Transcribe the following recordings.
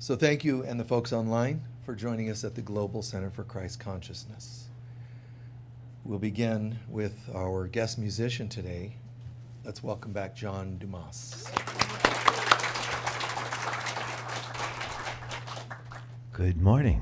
So thank you and the folks online for joining us at the Global Center for Christ Consciousness. We'll begin with our guest musician today. Let's welcome back John Dumas. Good morning.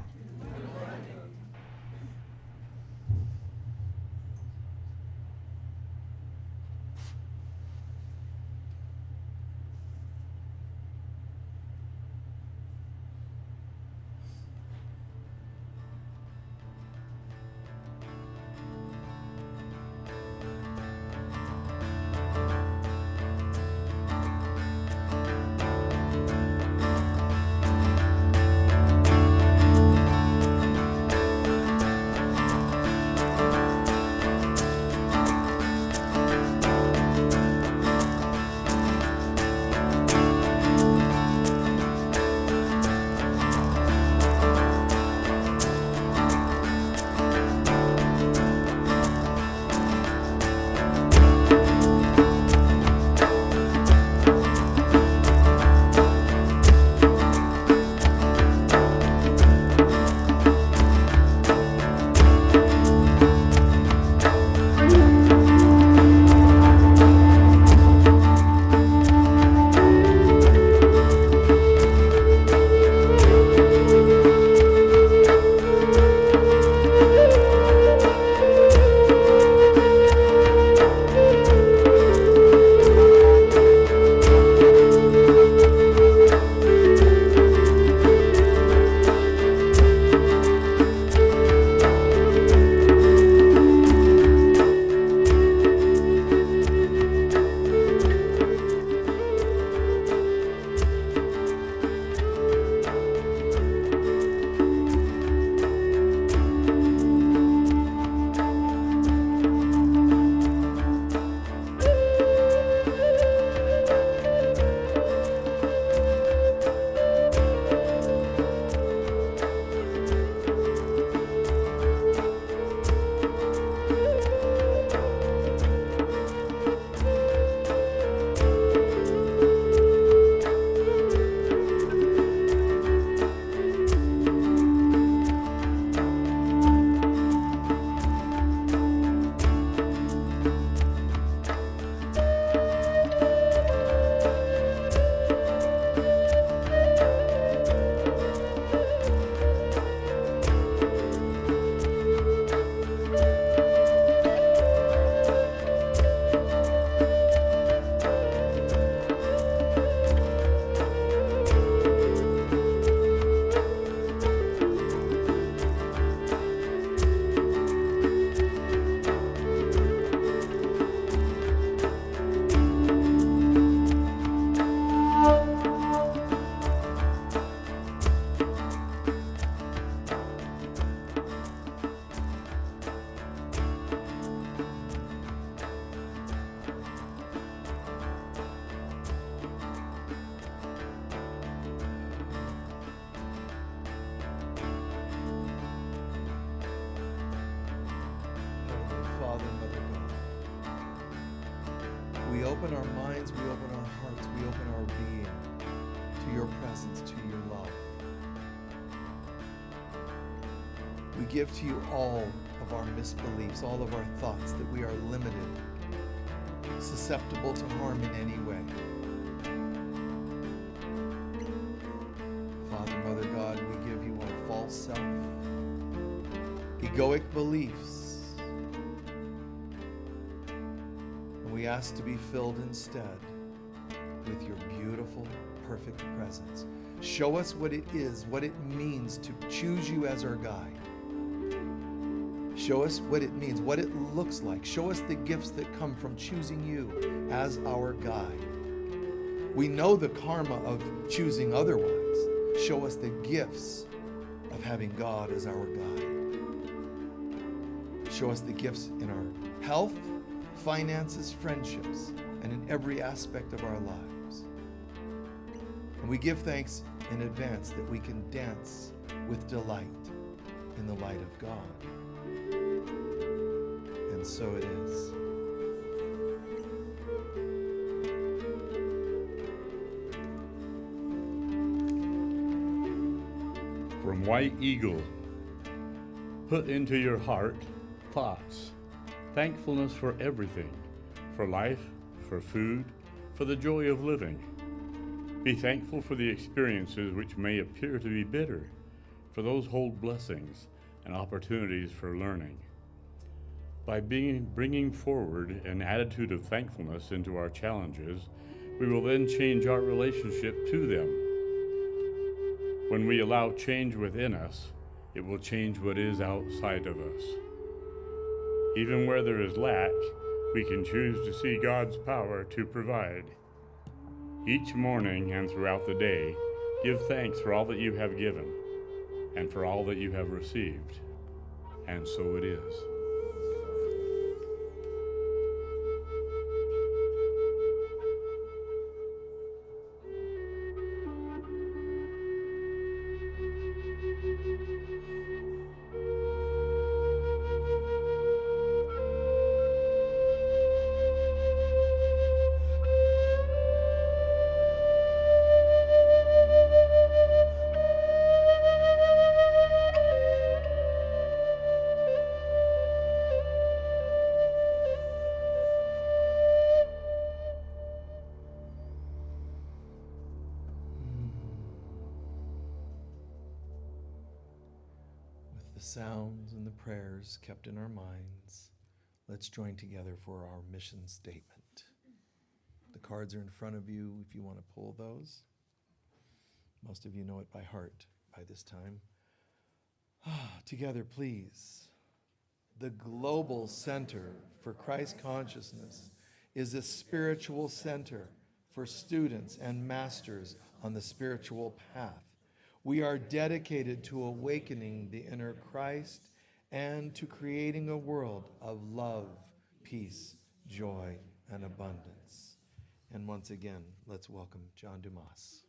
We open our minds, we open our hearts, we open our being to your presence, to your love. We give to you all of our misbeliefs, all of our thoughts that we are limited, susceptible to harm in any way. Father, Mother God, we give you our false self, egoic beliefs. We ask to be filled instead with your beautiful, perfect presence. Show us what it is, what it means to choose you as our guide. Show us what it means, what it looks like. Show us the gifts that come from choosing you as our guide. We know the karma of choosing otherwise. Show us the gifts of having God as our guide. Show us the gifts in our health, finances, friendships, and in every aspect of our lives. And we give thanks in advance that we can dance with delight in the light of God. And so it is. and white eagle. Put into your heart thoughts, thankfulness for everything, for life, for food, for the joy of living. Be thankful for the experiences which may appear to be bitter, for those hold blessings and opportunities for learning. By bringing forward an attitude of thankfulness into our challenges, we will then change our relationship to them. When we allow change within us, it will change what is outside of us. Even where there is lack, we can choose to see God's power to provide. Each morning and throughout the day, give thanks for all that you have given and for all that you have received. And so it is. With the sounds and the prayers kept in our minds, let's join together for our mission statement. The cards are in front of you if you want to pull those. Most of you know it by heart by this time. Together, please. The global center for Christ consciousness is a spiritual center for students and masters on the spiritual path. We are dedicated to awakening the inner Christ and to creating a world of love, peace, joy, and abundance. And once again, let's welcome John Dumas.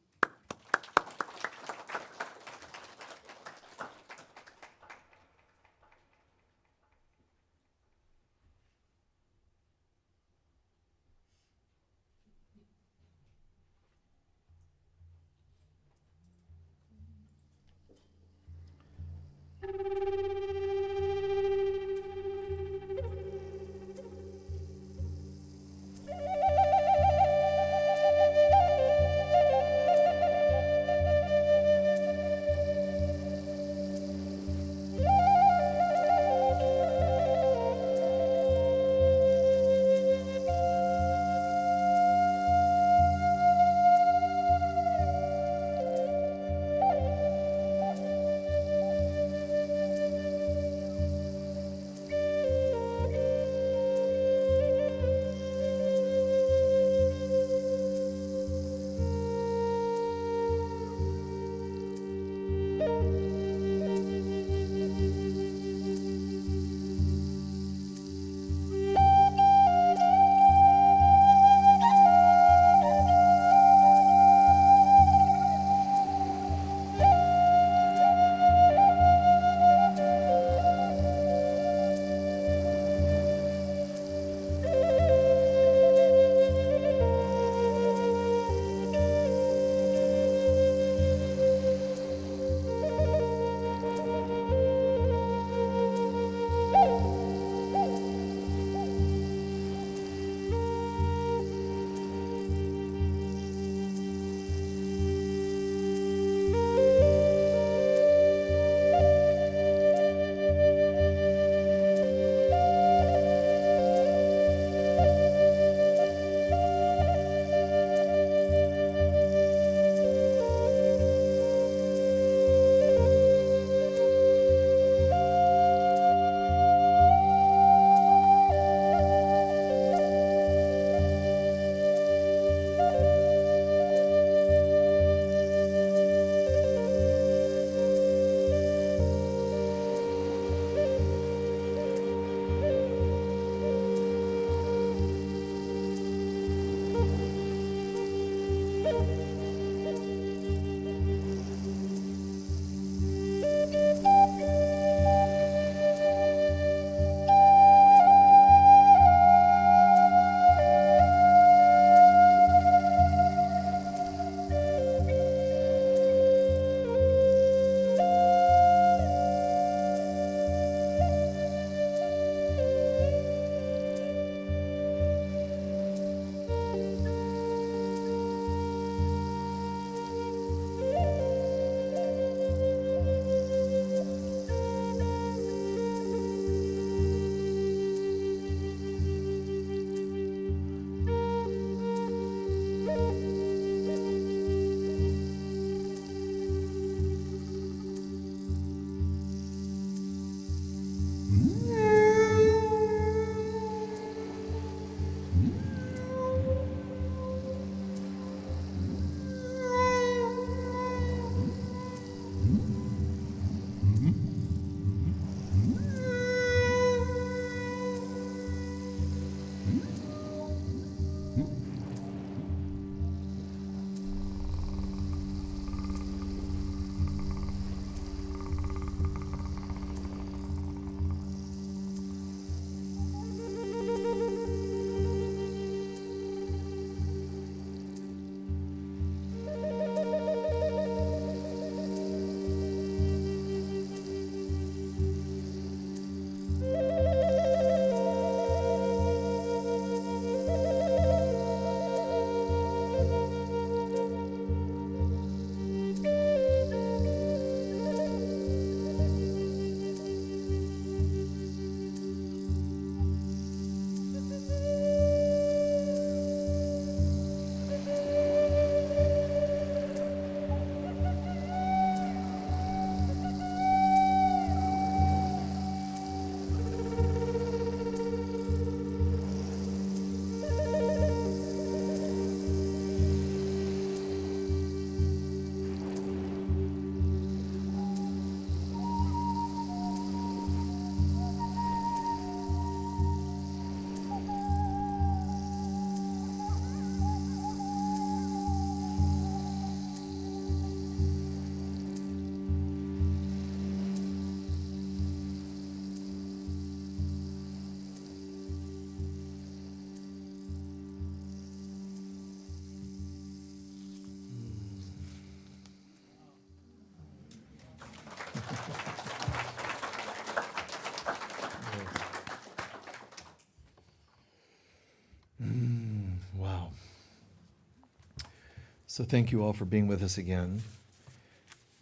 So thank you all for being with us again.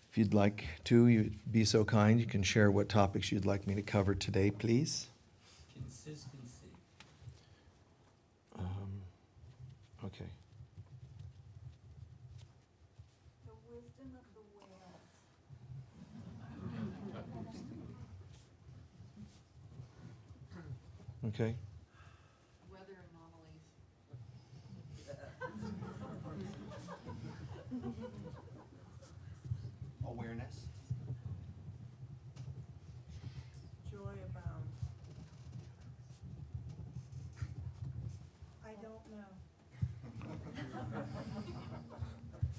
If you'd like to, you'd be so kind, you can share what topics you'd like me to cover today, please. Consistency. Okay. The wisdom of the whales. Okay. Weather anomalies. Awareness. Joy abound. I don't know.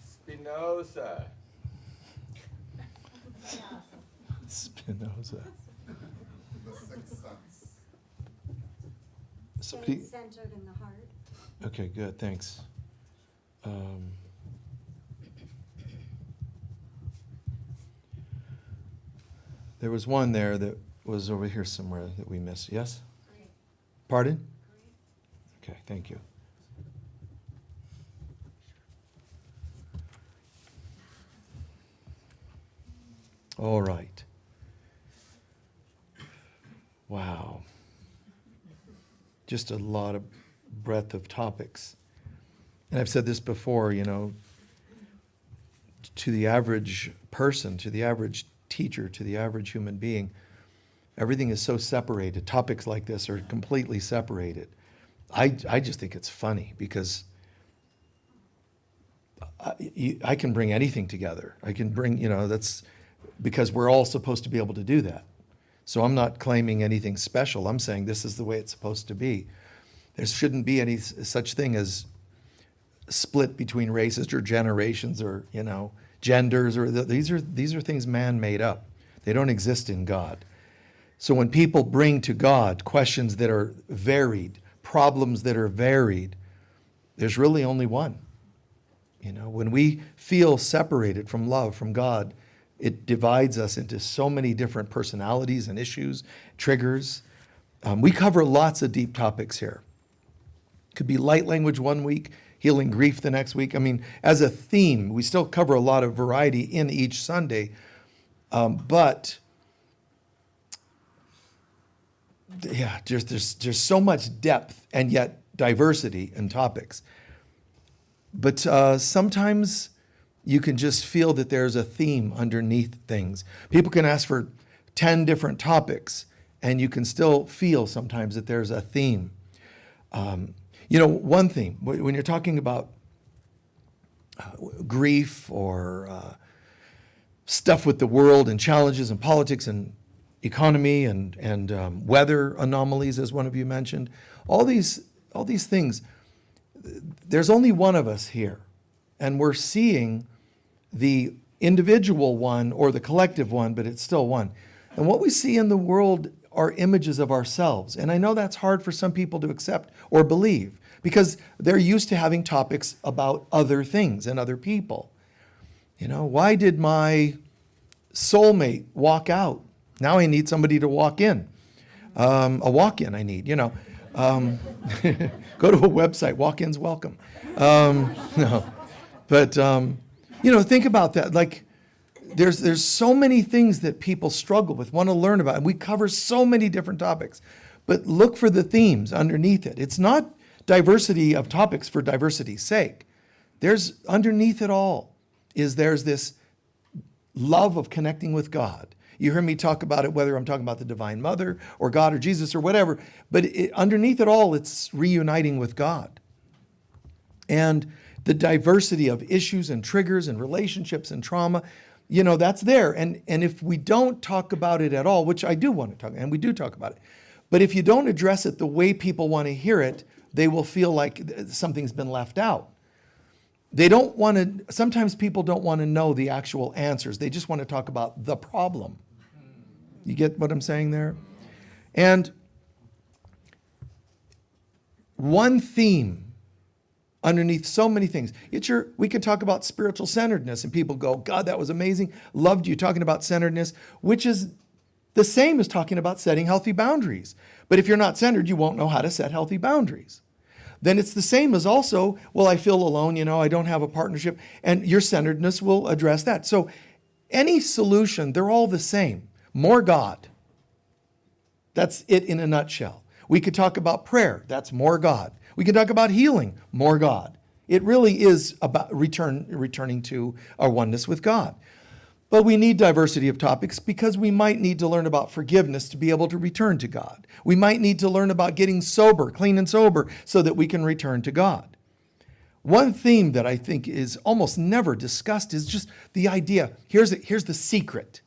Spinoza. Spinoza. The Sixth Sense. Somebody, Staying centered in the heart. okay, good, thanks. There was one there that was over here somewhere that we missed. Yes? Great. Pardon? Okay, thank you. All right. Wow. Just a lot of breadth of topics. And I've said this before, you know, to the average person, to the average teacher, to the average human being, everything is so separated. Topics like this are completely separated. I just think it's funny because I can bring anything together. I can bring, you know, that's because we're all supposed to be able to do that. So I'm not claiming anything special. I'm saying this is the way it's supposed to be. There shouldn't be any such thing as split between races or generations or, you know, genders or these are things man made up. They don't exist in God. So when people bring to God questions that are varied, problems that are varied, there's really only one. You know, when we feel separated from love, from God, it divides us into so many different personalities and issues, triggers. We cover lots of deep topics here. Could be light language one week, healing grief the next week. I mean, as a theme, we still cover a lot of variety in each Sunday, but yeah, there's so much depth and yet diversity in topics. But sometimes you can just feel that there's a theme underneath things. People can ask for 10 different topics, and you can still feel sometimes that there's a theme. You know, one theme, when you're talking about grief or stuff with the world and challenges and politics and economy and weather anomalies, as one of you mentioned, all these things, there's only one of us here, and we're seeing the individual one or the collective one, but it's still one. And what we see in the world are images of ourselves. And I know that's hard for some people to accept or believe because they're used to having topics about other things and other people. You know, why did my soulmate walk out? Now I need somebody to walk in. A walk-in I need, you know. Go to a website, walk-ins welcome. No, but you know, think about that. Like, there's so many things that people struggle with, want to learn about, and we cover so many different topics. But look for the themes underneath it. It's not diversity of topics for diversity's sake. There's underneath it all there's this love of connecting with God. You hear me talk about it, whether I'm talking about the Divine Mother or God or Jesus or whatever, but underneath it all, it's reuniting with God. And the diversity of issues and triggers and relationships and trauma, you know, that's there. And if we don't talk about it at all, which I do want to talk, and we do talk about it, but if you don't address it the way people want to hear it, they will feel like something's been left out. They don't want to, sometimes people don't want to know the actual answers. They just want to talk about the problem. You get what I'm saying there? And one theme underneath so many things. We could talk about spiritual centeredness and people go, God, that was amazing. Loved you talking about centeredness, which is the same as talking about setting healthy boundaries. But if you're not centered, you won't know how to set healthy boundaries. then it's the same as also, well, I feel alone, I don't have a partnership, and your centeredness will address that. So any solution, they're all the same. More God. That's it in a nutshell. We could talk about prayer. That's more God. We could talk about healing. More God. It really is about returning to our oneness with God. But we need diversity of topics because we might need to learn about forgiveness to be able to return to God. We might need to learn about getting sober, clean and sober, so that we can return to God. One theme that I think is almost never discussed is just the idea. Here's the secret.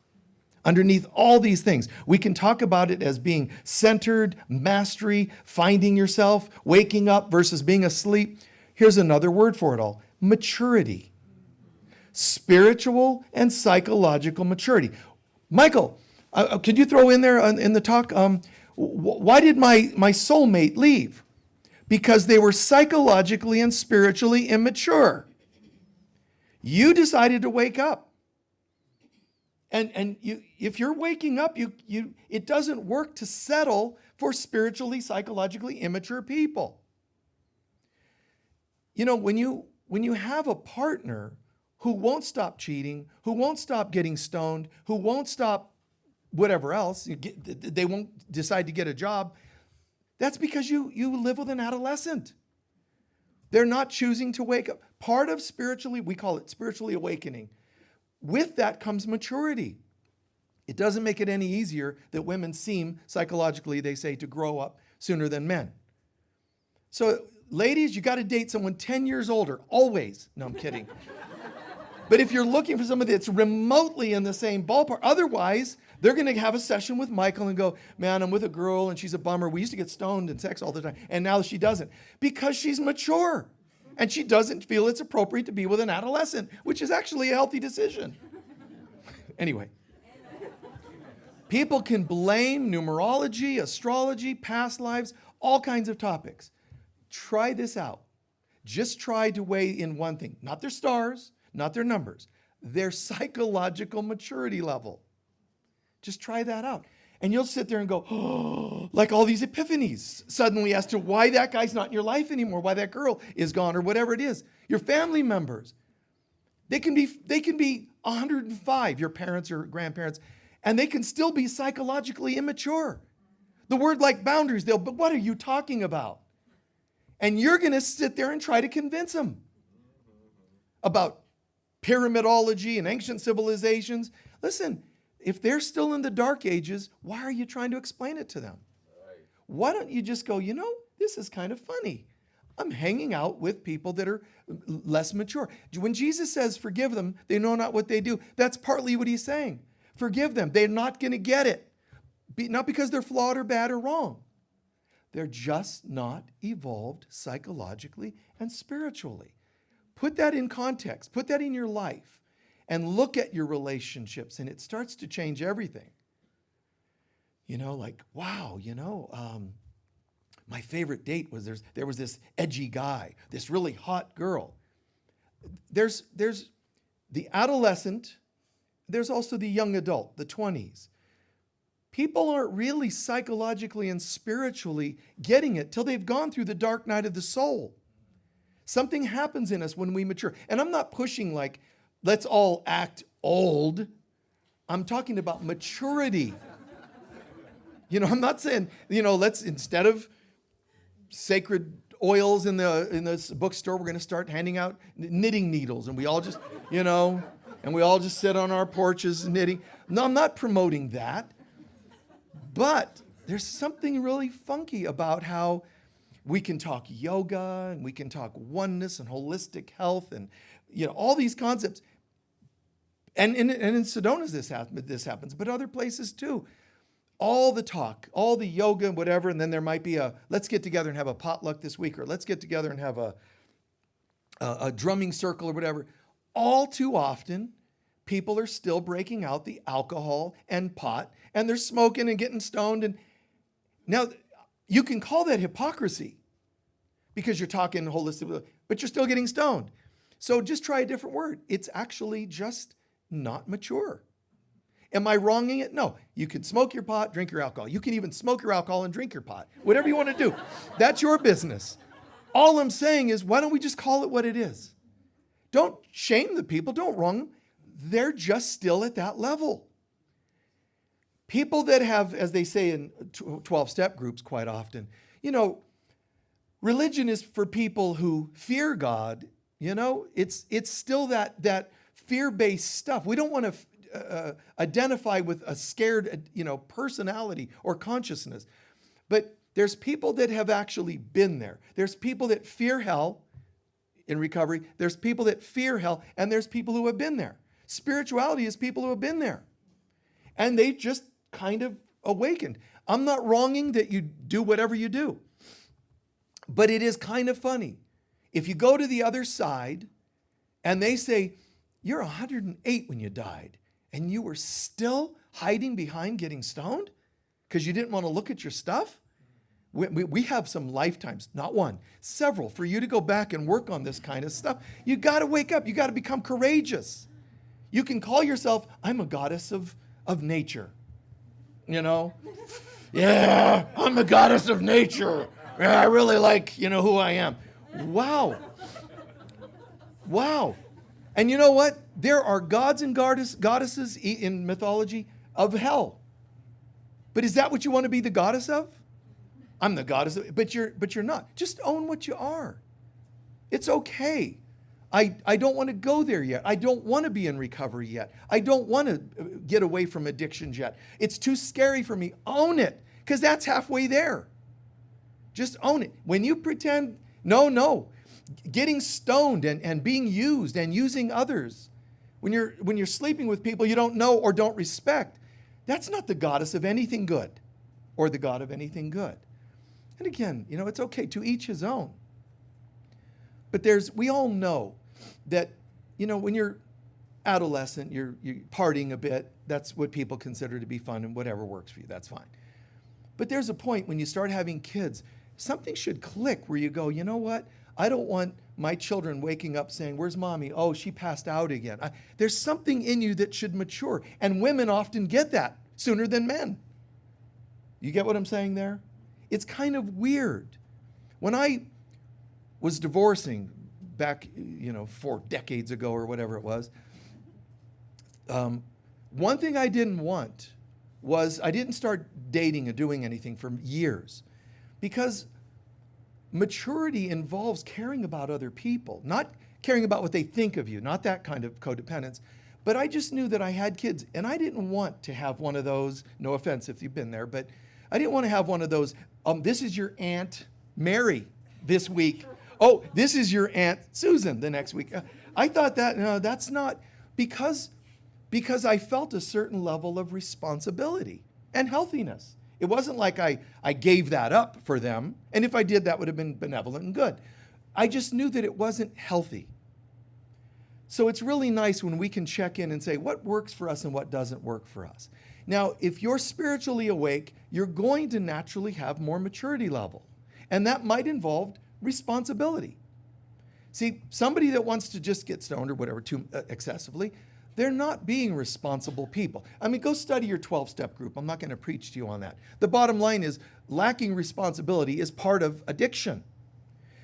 Underneath all these things, we can talk about it as being centered, mastery, finding yourself, waking up versus being asleep. Here's another word for it all: maturity. Spiritual and psychological maturity. Michael, could you throw in there in the talk, why did my soulmate leave? Because they were psychologically and spiritually immature. You decided to wake up. And if you're waking up, it doesn't work to settle for spiritually, psychologically immature people. When you have a partner who won't stop cheating, who won't stop getting stoned, who won't stop whatever else, they won't decide to get a job, that's because you live with an adolescent. They're not choosing to wake up. Part of spiritually, we call it spiritually awakening. With that comes maturity. It doesn't make it any easier that women seem psychologically, they say, to grow up sooner than men. So ladies, you got to date someone 10 years older, always. No, I'm kidding. But if you're looking for somebody that's remotely in the same ballpark, otherwise, they're going to have a session with Michael and go, man, I'm with a girl and she's a bummer. We used to get stoned and sex all the time. And now she doesn't. Because she's mature. And she doesn't feel it's appropriate to be with an adolescent, which is actually a healthy decision. Anyway. People can blame numerology, astrology, past lives, all kinds of topics. Try this out. Just try to weigh in one thing. Not their stars, not their numbers, their psychological maturity level. Just try that out. And you'll sit there and go, oh, like all these epiphanies suddenly as to why that guy's not in your life anymore, why that girl is gone or whatever it is. Your family members, they can be 105, your parents or grandparents, and they can still be psychologically immature. The word like boundaries, but what are you talking about? And you're going to sit there and try to convince them about pyramidology and ancient civilizations. Listen, if they're still in the dark ages, why are you trying to explain it to them? Why don't you just go, this is kind of funny. I'm hanging out with people that are less mature. When Jesus says, forgive them, they know not what they do, that's partly what he's saying. Forgive them. They're not going to get it. Not because they're flawed or bad or wrong. They're just not evolved psychologically and spiritually. Put that in context. Put that in your life. And look at your relationships, and it starts to change everything. Wow, my favorite date was there was this edgy guy, this really hot girl. There's the adolescent, there's also the young adult, the 20s. People aren't really psychologically and spiritually getting it till they've gone through the dark night of the soul. Something happens in us when we mature. And I'm not pushing let's all act old. I'm talking about maturity. I'm not saying, let's, instead of sacred oils in the bookstore, we're going to start handing out knitting needles, and we all just, and we all just sit on our porches knitting. No, I'm not promoting that. But there's something really funky about how we can talk yoga and we can talk oneness and holistic health and all these concepts. And in Sedona this happens, but other places too. All the talk, all the yoga and whatever, and then there might be let's get together and have a potluck this week, or let's get together and have a drumming circle or whatever. All too often, people are still breaking out the alcohol and pot, and they're smoking and getting stoned. And now you can call that hypocrisy because you're talking holistically, but you're still getting stoned. So just try a different word. It's actually just not mature. Am I wronging it? No. You can smoke your pot, drink your alcohol. You can even smoke your alcohol and drink your pot. Whatever you want to do. That's your business. All I'm saying is, why don't we just call it what it is? Don't shame the people. Don't wrong them. They're just still at that level. People that have, as they say in 12-step groups quite often, religion is for people who fear God. It's still that fear-based stuff. We don't want to identify with a scared, personality or consciousness. But there's people that have actually been there. There's people that fear hell in recovery. There's people that fear hell, and there's people who have been there. Spirituality is people who have been there. And they just kind of awakened. I'm not wronging that you do whatever you do. But it is kind of funny. If you go to the other side and they say, you're 108 when you died, and you were still hiding behind getting stoned because you didn't want to look at your stuff. We have some lifetimes, not one, several, for you to go back and work on this kind of stuff. You got to wake up. You got to become courageous. You can call yourself, I'm a goddess of nature. Yeah, I'm the goddess of nature. Yeah, I really like, who I am. Wow. And you know what? There are gods and goddesses in mythology of hell. But is that what you want to be the goddess of? I'm the goddess of, but you're not. Just own what you are. It's okay. I don't want to go there yet. I don't want to be in recovery yet. I don't want to get away from addictions yet. It's too scary for me. Own it, because that's halfway there. Just own it. When you pretend, no. Getting stoned and being used and using others, when you're sleeping with people you don't know or don't respect, that's not the goddess of anything good or the god of anything good. And again, it's okay, to each his own. But we all know that, when you're adolescent, you're partying a bit. That's what people consider to be fun, and whatever works for you, that's fine. But there's a point when you start having kids, something should click where you go, you know what? I don't want my children waking up saying, where's mommy? Oh, she passed out again. There's something in you that should mature. And women often get that sooner than men. You get what I'm saying there? It's kind of weird. When I was divorcing back, 4 decades ago or whatever it was, one thing I didn't want was I didn't start dating or doing anything for years, because maturity involves caring about other people, not caring about what they think of you, not that kind of codependence. But I just knew that I had kids, and I didn't want to have one of those, no offense if you've been there, but I didn't want to have one of those, this is your Aunt Mary this week. Oh, this is your Aunt Susan the next week. I thought that, no, that's not, because I felt a certain level of responsibility and healthiness. It wasn't like I gave that up for them, and if I did, that would have been benevolent and good. I just knew that it wasn't healthy. So it's really nice when we can check in and say what works for us and what doesn't work for us. Now, if you're spiritually awake, you're going to naturally have more maturity level, and that might involve responsibility. See, somebody that wants to just get stoned or whatever too excessively, they're not being responsible people. I mean, go study your 12-step group. I'm not going to preach to you on that. The bottom line is lacking responsibility is part of addiction.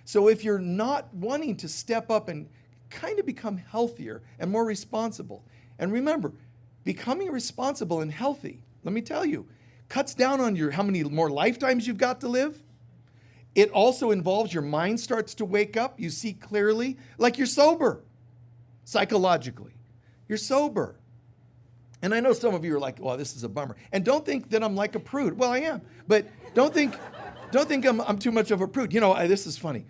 So if you're not wanting to step up and kind of become healthier and more responsible, and remember, becoming responsible and healthy, let me tell you, cuts down on how many more lifetimes you've got to live. It also involves your mind starts to wake up. You see clearly, like you're sober, psychologically. You're sober. And I know some of you are like, well, this is a bummer. And don't think that I'm like a prude. Well, I am. But don't think I'm too much of a prude. This is funny.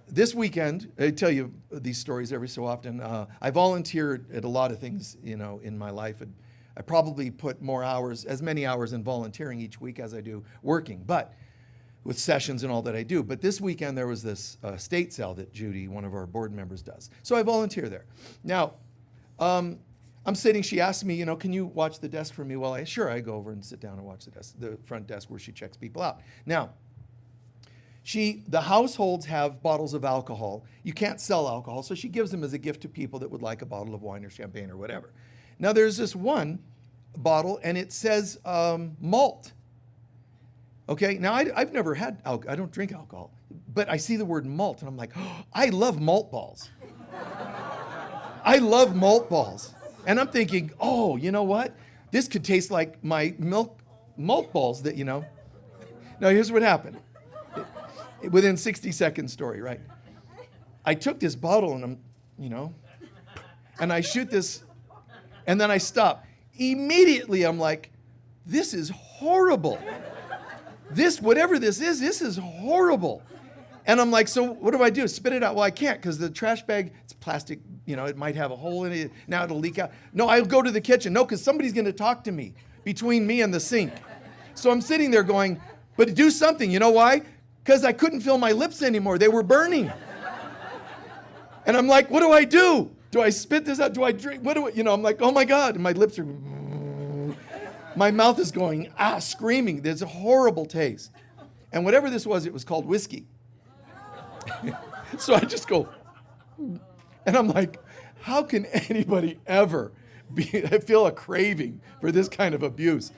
This weekend, I tell you these stories every so often. I volunteered at a lot of things, in my life. And I probably put as many hours in volunteering each week as I do working. But with sessions and all that I do. But this weekend there was this state sale that Judy, one of our board members, does. So I volunteer there. Now, I'm sitting, she asked me, can you watch the desk for me? Well, I go over and sit down and watch the front desk where she checks people out. Now, the households have bottles of alcohol. You can't sell alcohol, so she gives them as a gift to people that would like a bottle of wine or champagne or whatever. Now, there's this one bottle, and it says malt. Okay, now I've never had alcohol. I don't drink alcohol, but I see the word malt and I'm like, oh, I love malt balls. I love malt balls. And I'm thinking, oh, you know what? This could taste like my malt balls that, Now, here's what happened. Within 60-second story, right? I took this bottle and and I shoot this, and then I stop. Immediately, I'm like, this is horrible. Whatever this is horrible. And I'm like, so what do I do? Spit it out? Well, I can't because the trash bag, it's plastic, it might have a hole in it. Now it'll leak out. No, I'll go to the kitchen. No, because somebody's going to talk to me between me and the sink. So I'm sitting there going, but do something. You know why? Because I couldn't feel my lips anymore. They were burning. And I'm like, what do I do? Do I spit this out? Do I drink? I'm like, oh my God. And my lips are, my mouth is going, screaming. There's a horrible taste. And whatever this was, it was called whiskey. So I just go, and I'm like, how can anybody ever feel a craving for this kind of abuse?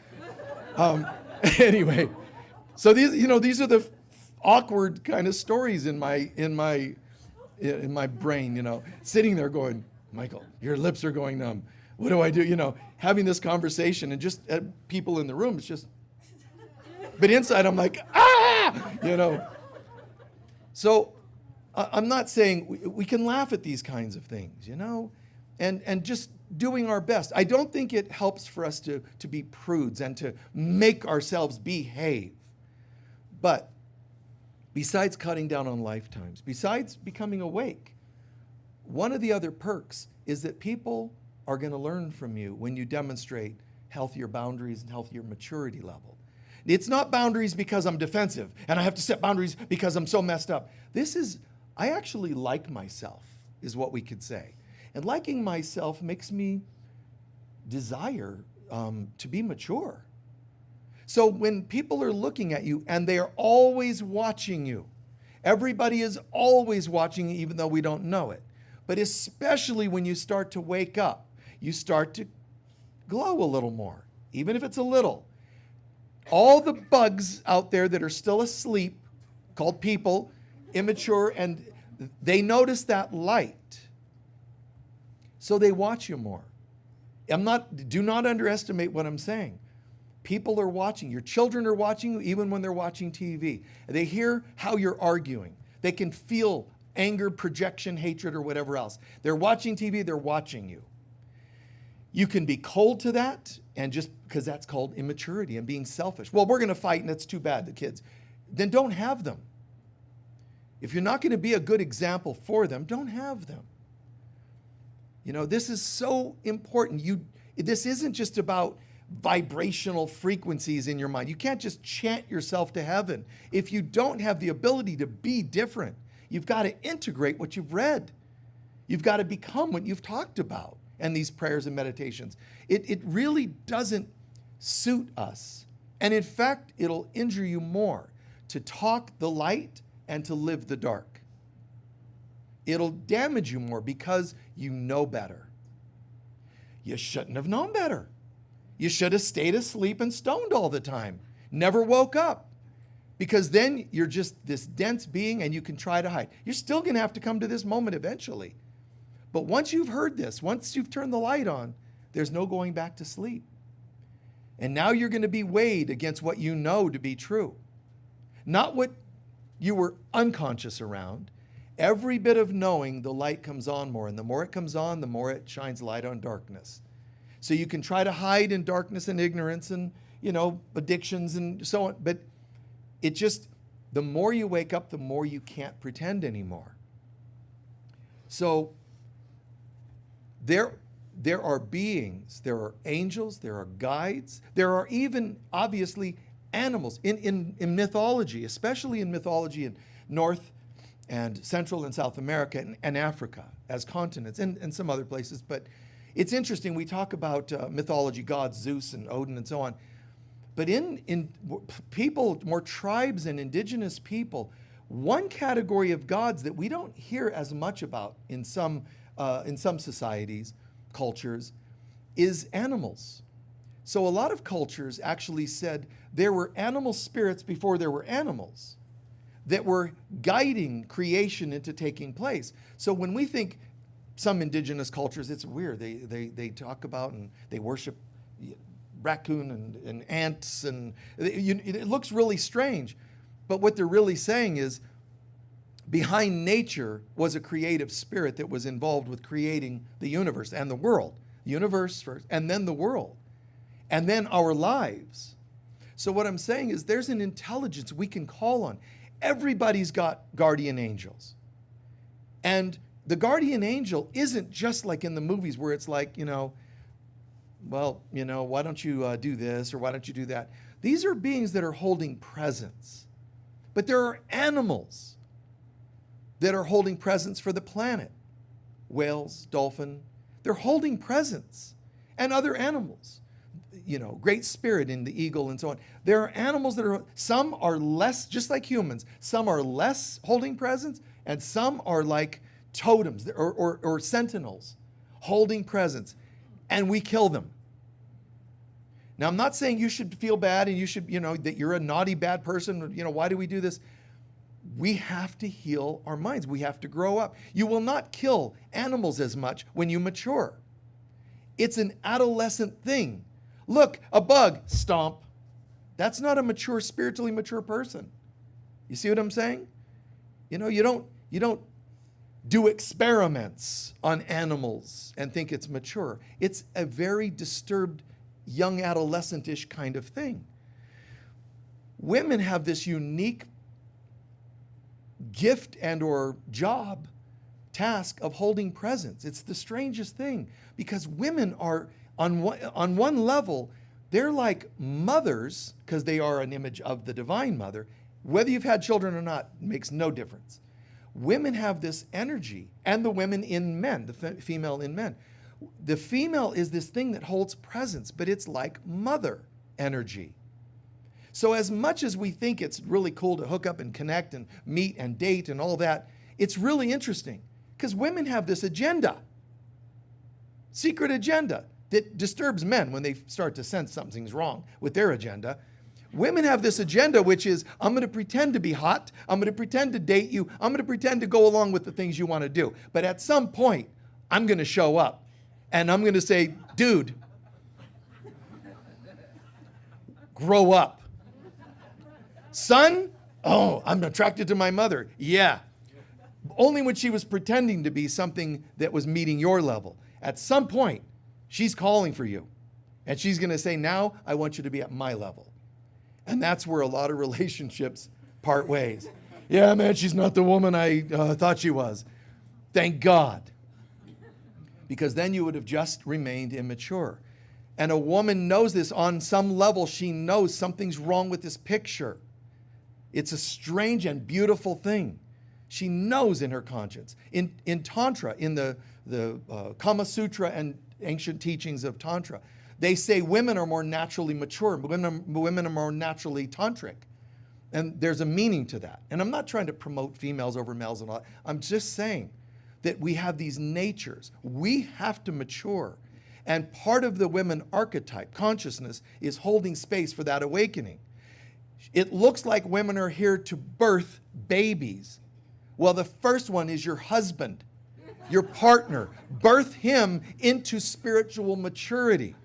Anyway, so these are the awkward kind of stories in my brain, sitting there going, Michael, your lips are going numb. What do I do? Having this conversation and just people in the room, it's just, but inside I'm like, So I'm not saying we can laugh at these kinds of things, and just doing our best. I don't think it helps for us to be prudes and to make ourselves behave. But besides cutting down on lifetimes, besides becoming awake, one of the other perks is that people are going to learn from you when you demonstrate healthier boundaries and healthier maturity level. It's not boundaries because I'm defensive and I have to set boundaries because I'm so messed up. I actually like myself, is what we could say. And liking myself makes me desire to be mature. So when people are looking at you and they are always watching you, everybody is always watching you even though we don't know it. But especially when you start to wake up, you start to glow a little more, even if it's a little. All the bugs out there that are still asleep, called people, immature, and they notice that light. So they watch you more. Do not underestimate what I'm saying. People are watching. Your children are watching you even when they're watching TV. They hear how you're arguing. They can feel anger, projection, hatred, or whatever else. They're watching TV, they're watching you. You can be cold to that, and just because that's called immaturity and being selfish. Well, we're going to fight, and it's too bad, the kids. Then don't have them. If you're not going to be a good example for them, don't have them. This is so important. This isn't just about vibrational frequencies in your mind. You can't just chant yourself to heaven. If you don't have the ability to be different, you've got to integrate what you've read. You've got to become what you've talked about and these prayers and meditations. It really doesn't suit us. And in fact, it'll injure you more to talk the light and to live the dark. It'll damage you more because you know better. You shouldn't have known better. You should have stayed asleep and stoned all the time. Never woke up. Because then you're just this dense being and you can try to hide. You're still going to have to come to this moment eventually. But once you've heard this, once you've turned the light on, there's no going back to sleep. And now you're going to be weighed against what you know to be true. Not what you were unconscious around. Every bit of knowing, the light comes on more. And the more it comes on, the more it shines light on darkness. So you can try to hide in darkness and ignorance and, addictions and so on. But it just, the more you wake up, the more you can't pretend anymore. So there are beings, there are angels, there are guides, there are even, obviously, animals in mythology, especially in mythology in North and Central and South America and Africa as continents and some other places. But it's interesting, we talk about mythology, gods, Zeus and Odin and so on. But in people, more tribes and indigenous people, one category of gods that we don't hear as much about in some societies, cultures, is animals. So a lot of cultures actually said there were animal spirits before there were animals that were guiding creation into taking place. So when we think some indigenous cultures, it's weird. They talk about and they worship raccoon and ants, and it looks really strange. But what they're really saying is behind nature was a creative spirit that was involved with creating the universe and the world. The universe first, and then the world, and then our lives. So what I'm saying is there's an intelligence we can call on. Everybody's got guardian angels. And the guardian angel isn't just like in the movies where it's like, well, why don't you do this or why don't you do that? These are beings that are holding presence. But there are animals that are holding presence for the planet. Whales, dolphin, they're holding presence. And other animals, great spirit in the eagle and so on. There are animals that some are less, just like humans, some are less holding presence, and some are like totems or sentinels holding presence, and we kill them. Now, I'm not saying you should feel bad and you should, that you're a naughty, bad person. Why do we do this? We have to heal our minds. We have to grow up. You will not kill animals as much when you mature. It's an adolescent thing. Look, a bug, stomp. That's not a mature, spiritually mature person. You see what I'm saying? You don't do experiments on animals and think it's mature. It's a very disturbed, young adolescent-ish kind of thing. Women have this unique gift and or job, task of holding presence. It's the strangest thing because women are, on one level, they're like mothers because they are an image of the divine mother. Whether you've had children or not makes no difference. Women have this energy, and the women in men, the female in men. The female is this thing that holds presence, but it's like mother energy. So as much as we think it's really cool to hook up and connect and meet and date and all that, it's really interesting because women have this agenda, secret agenda that disturbs men when they start to sense something's wrong with their agenda. Women have this agenda, which is, I'm going to pretend to be hot. I'm going to pretend to date you. I'm going to pretend to go along with the things you want to do. But at some point, I'm going to show up and I'm going to say, dude, grow up. Son, I'm attracted to my mother. Yeah. Only when she was pretending to be something that was meeting your level. At some point, she's calling for you. And she's going to say, now I want you to be at my level. And that's where a lot of relationships part ways. Yeah, man, she's not the woman I thought she was. Thank God. Because then you would have just remained immature. And a woman knows this on some level. She knows something's wrong with this picture. It's a strange and beautiful thing. She knows in her conscience. In Tantra, in the Kama Sutra and ancient teachings of Tantra, they say women are more naturally mature, women are more naturally tantric. And there's a meaning to that. And I'm not trying to promote females over males and all that. I'm just saying that we have these natures. We have to mature. And part of the women archetype, consciousness, is holding space for that awakening. It looks like women are here to birth babies. Well, the first one is your husband, your partner. Birth him into spiritual maturity.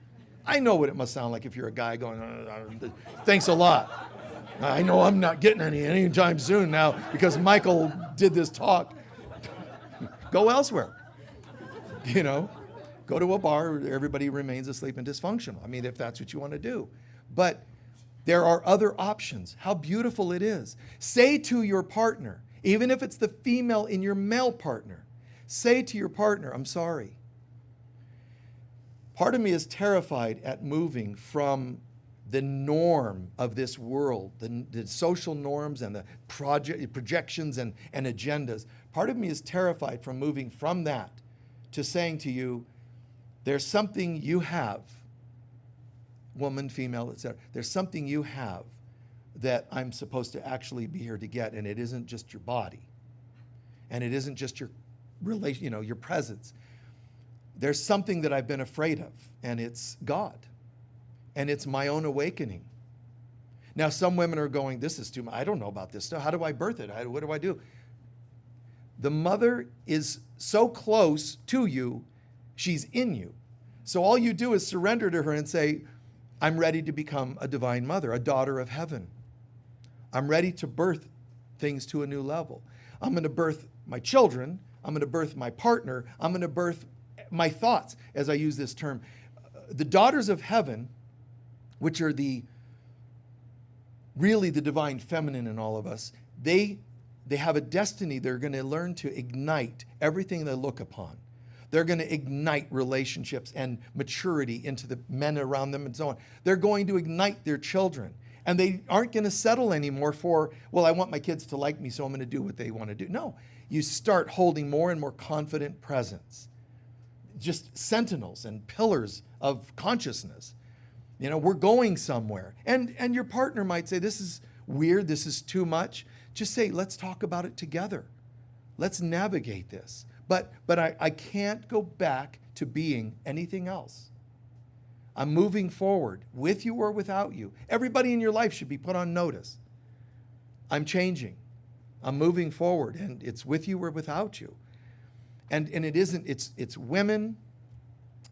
I know what it must sound like if you're a guy going, thanks a lot. I know I'm not getting any anytime soon now because Michael did this talk. Go elsewhere. Go to a bar where everybody remains asleep and dysfunctional. I mean, if that's what you want to do. But there are other options. How beautiful it is. Say to your partner, even if it's the female in your male partner, say to your partner, I'm sorry. Part of me is terrified at moving from the norm of this world, the social norms and the projections and agendas. Part of me is terrified from moving from that to saying to you, there's something you have, woman, female, etc. There's something you have that I'm supposed to actually be here to get, and it isn't just your body, and it isn't just your relation, your presence. There's something that I've been afraid of, and it's God. and it's my own awakening. Now, some women are going, this is too much. I don't know about this stuff. How do I birth it? What do I do? The mother is so close to you, she's in you. So all you do is surrender to her and say, I'm ready to become a divine mother, a daughter of heaven. I'm ready to birth things to a new level. I'm going to birth my children. I'm going to birth my partner. I'm going to birth my thoughts, as I use this term. The daughters of heaven, which are really the divine feminine in all of us, they have a destiny. They're going to learn to ignite everything they look upon. They're going to ignite relationships and maturity into the men around them and so on. They're going to ignite their children. And they aren't going to settle anymore for, well, I want my kids to like me, so I'm going to do what they want to do. No, you start holding more and more confident presence. Just sentinels and pillars of consciousness. You know, we're going somewhere. And your partner might say, this is weird, this is too much. Just say, let's talk about it together. Let's navigate this. But I can't go back to being anything else. I'm moving forward with you or without you. Everybody in your life should be put on notice. I'm changing. I'm moving forward, and it's with you or without you. And it isn't, it's women,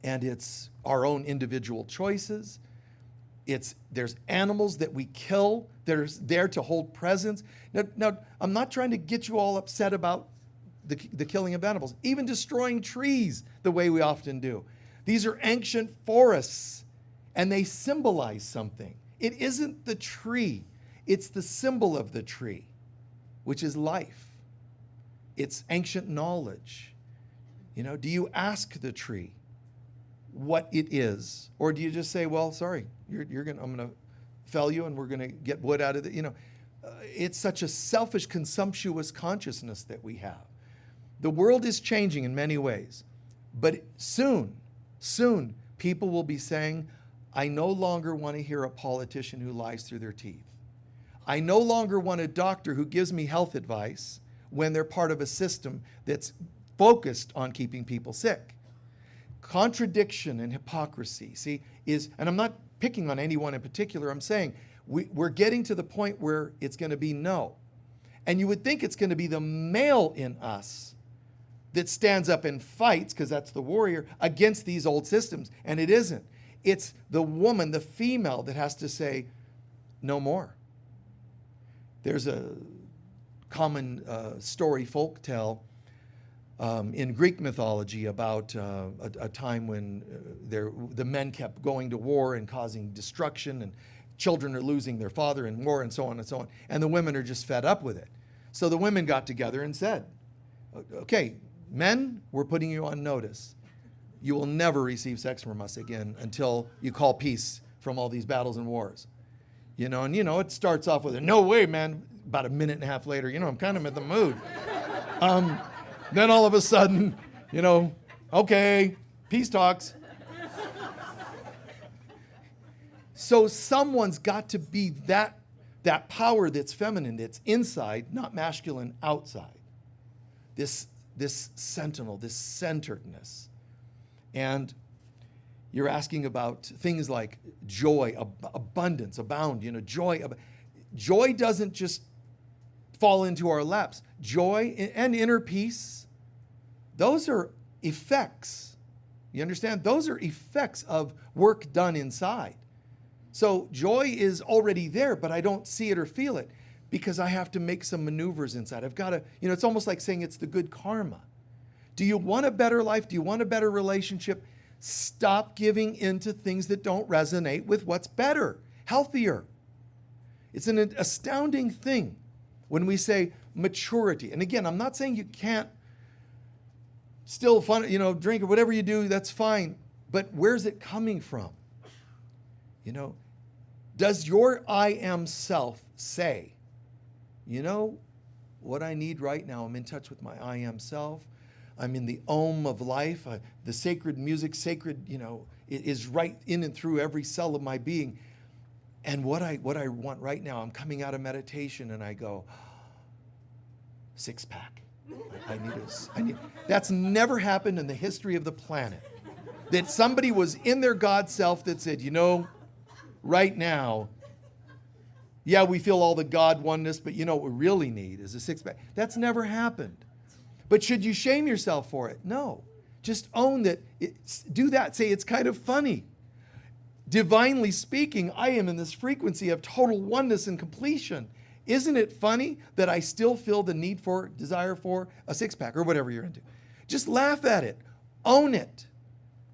and it's our own individual choices. There's animals that we kill that are there to hold presence. Now, I'm not trying to get you all upset about the killing of animals, even destroying trees the way we often do. These are ancient forests, and they symbolize something. It isn't the tree. It's the symbol of the tree, which is life. It's ancient knowledge. You know, do you ask the tree what it is? Or do you just say, well, sorry, I'm going to fell you and we're going to get wood out of it? You know, it's such a selfish, consumptuous consciousness that we have. The world is changing in many ways, but soon, people will be saying, I no longer want to hear a politician who lies through their teeth. I no longer want a doctor who gives me health advice when they're part of a system that's focused on keeping people sick. Contradiction and hypocrisy, and I'm not picking on anyone in particular, I'm saying we're getting to the point where it's going to be no. And you would think it's going to be the male in us that stands up and fights, because that's the warrior, against these old systems. And it isn't. It's the woman, the female, that has to say, no more. There's a common story, folk tale, in Greek mythology about a time when the men kept going to war and causing destruction, and children are losing their father in war, and so on and so on. And the women are just fed up with it. So the women got together and said, okay, men, we're putting you on notice. You will never receive sex from us again until you call peace from all these battles and wars. You know, and it starts off with a no way, man. About a minute and a half later, I'm kind of in the mood. Then all of a sudden, okay, peace talks. So someone's got to be that power that's feminine, that's inside, not masculine outside. This sentinel, this centeredness. And you're asking about things like joy, abundance, abound, joy. Joy doesn't just fall into our laps. Joy and inner peace, those are effects. You understand? Those are effects of work done inside. So joy is already there, but I don't see it or feel it because I have to make some maneuvers inside. I've got to, it's almost like saying it's the good karma. Do you want a better life? Do you want a better relationship? Stop giving into things that don't resonate with what's better, healthier. It's an astounding thing when we say maturity. And again, I'm not saying you can't still drink or whatever you do, that's fine. But where's it coming from? Does your I am self say, what I need right now, I'm in touch with my I am self. I'm in the Om of life. The sacred music, it is right in and through every cell of my being. And what I want right now, I'm coming out of meditation and I go, six pack. I need. That's never happened in the history of the planet. That somebody was in their God self that said, right now, yeah, we feel all the God oneness, but you know what we really need is a six-pack. That's never happened. But should you shame yourself for it? No. Just own that. Do that. Say it's kind of funny. Divinely speaking, I am in this frequency of total oneness and completion. Isn't it funny that I still feel the need for, desire for a six-pack or whatever you're into? Just laugh at it. Own it.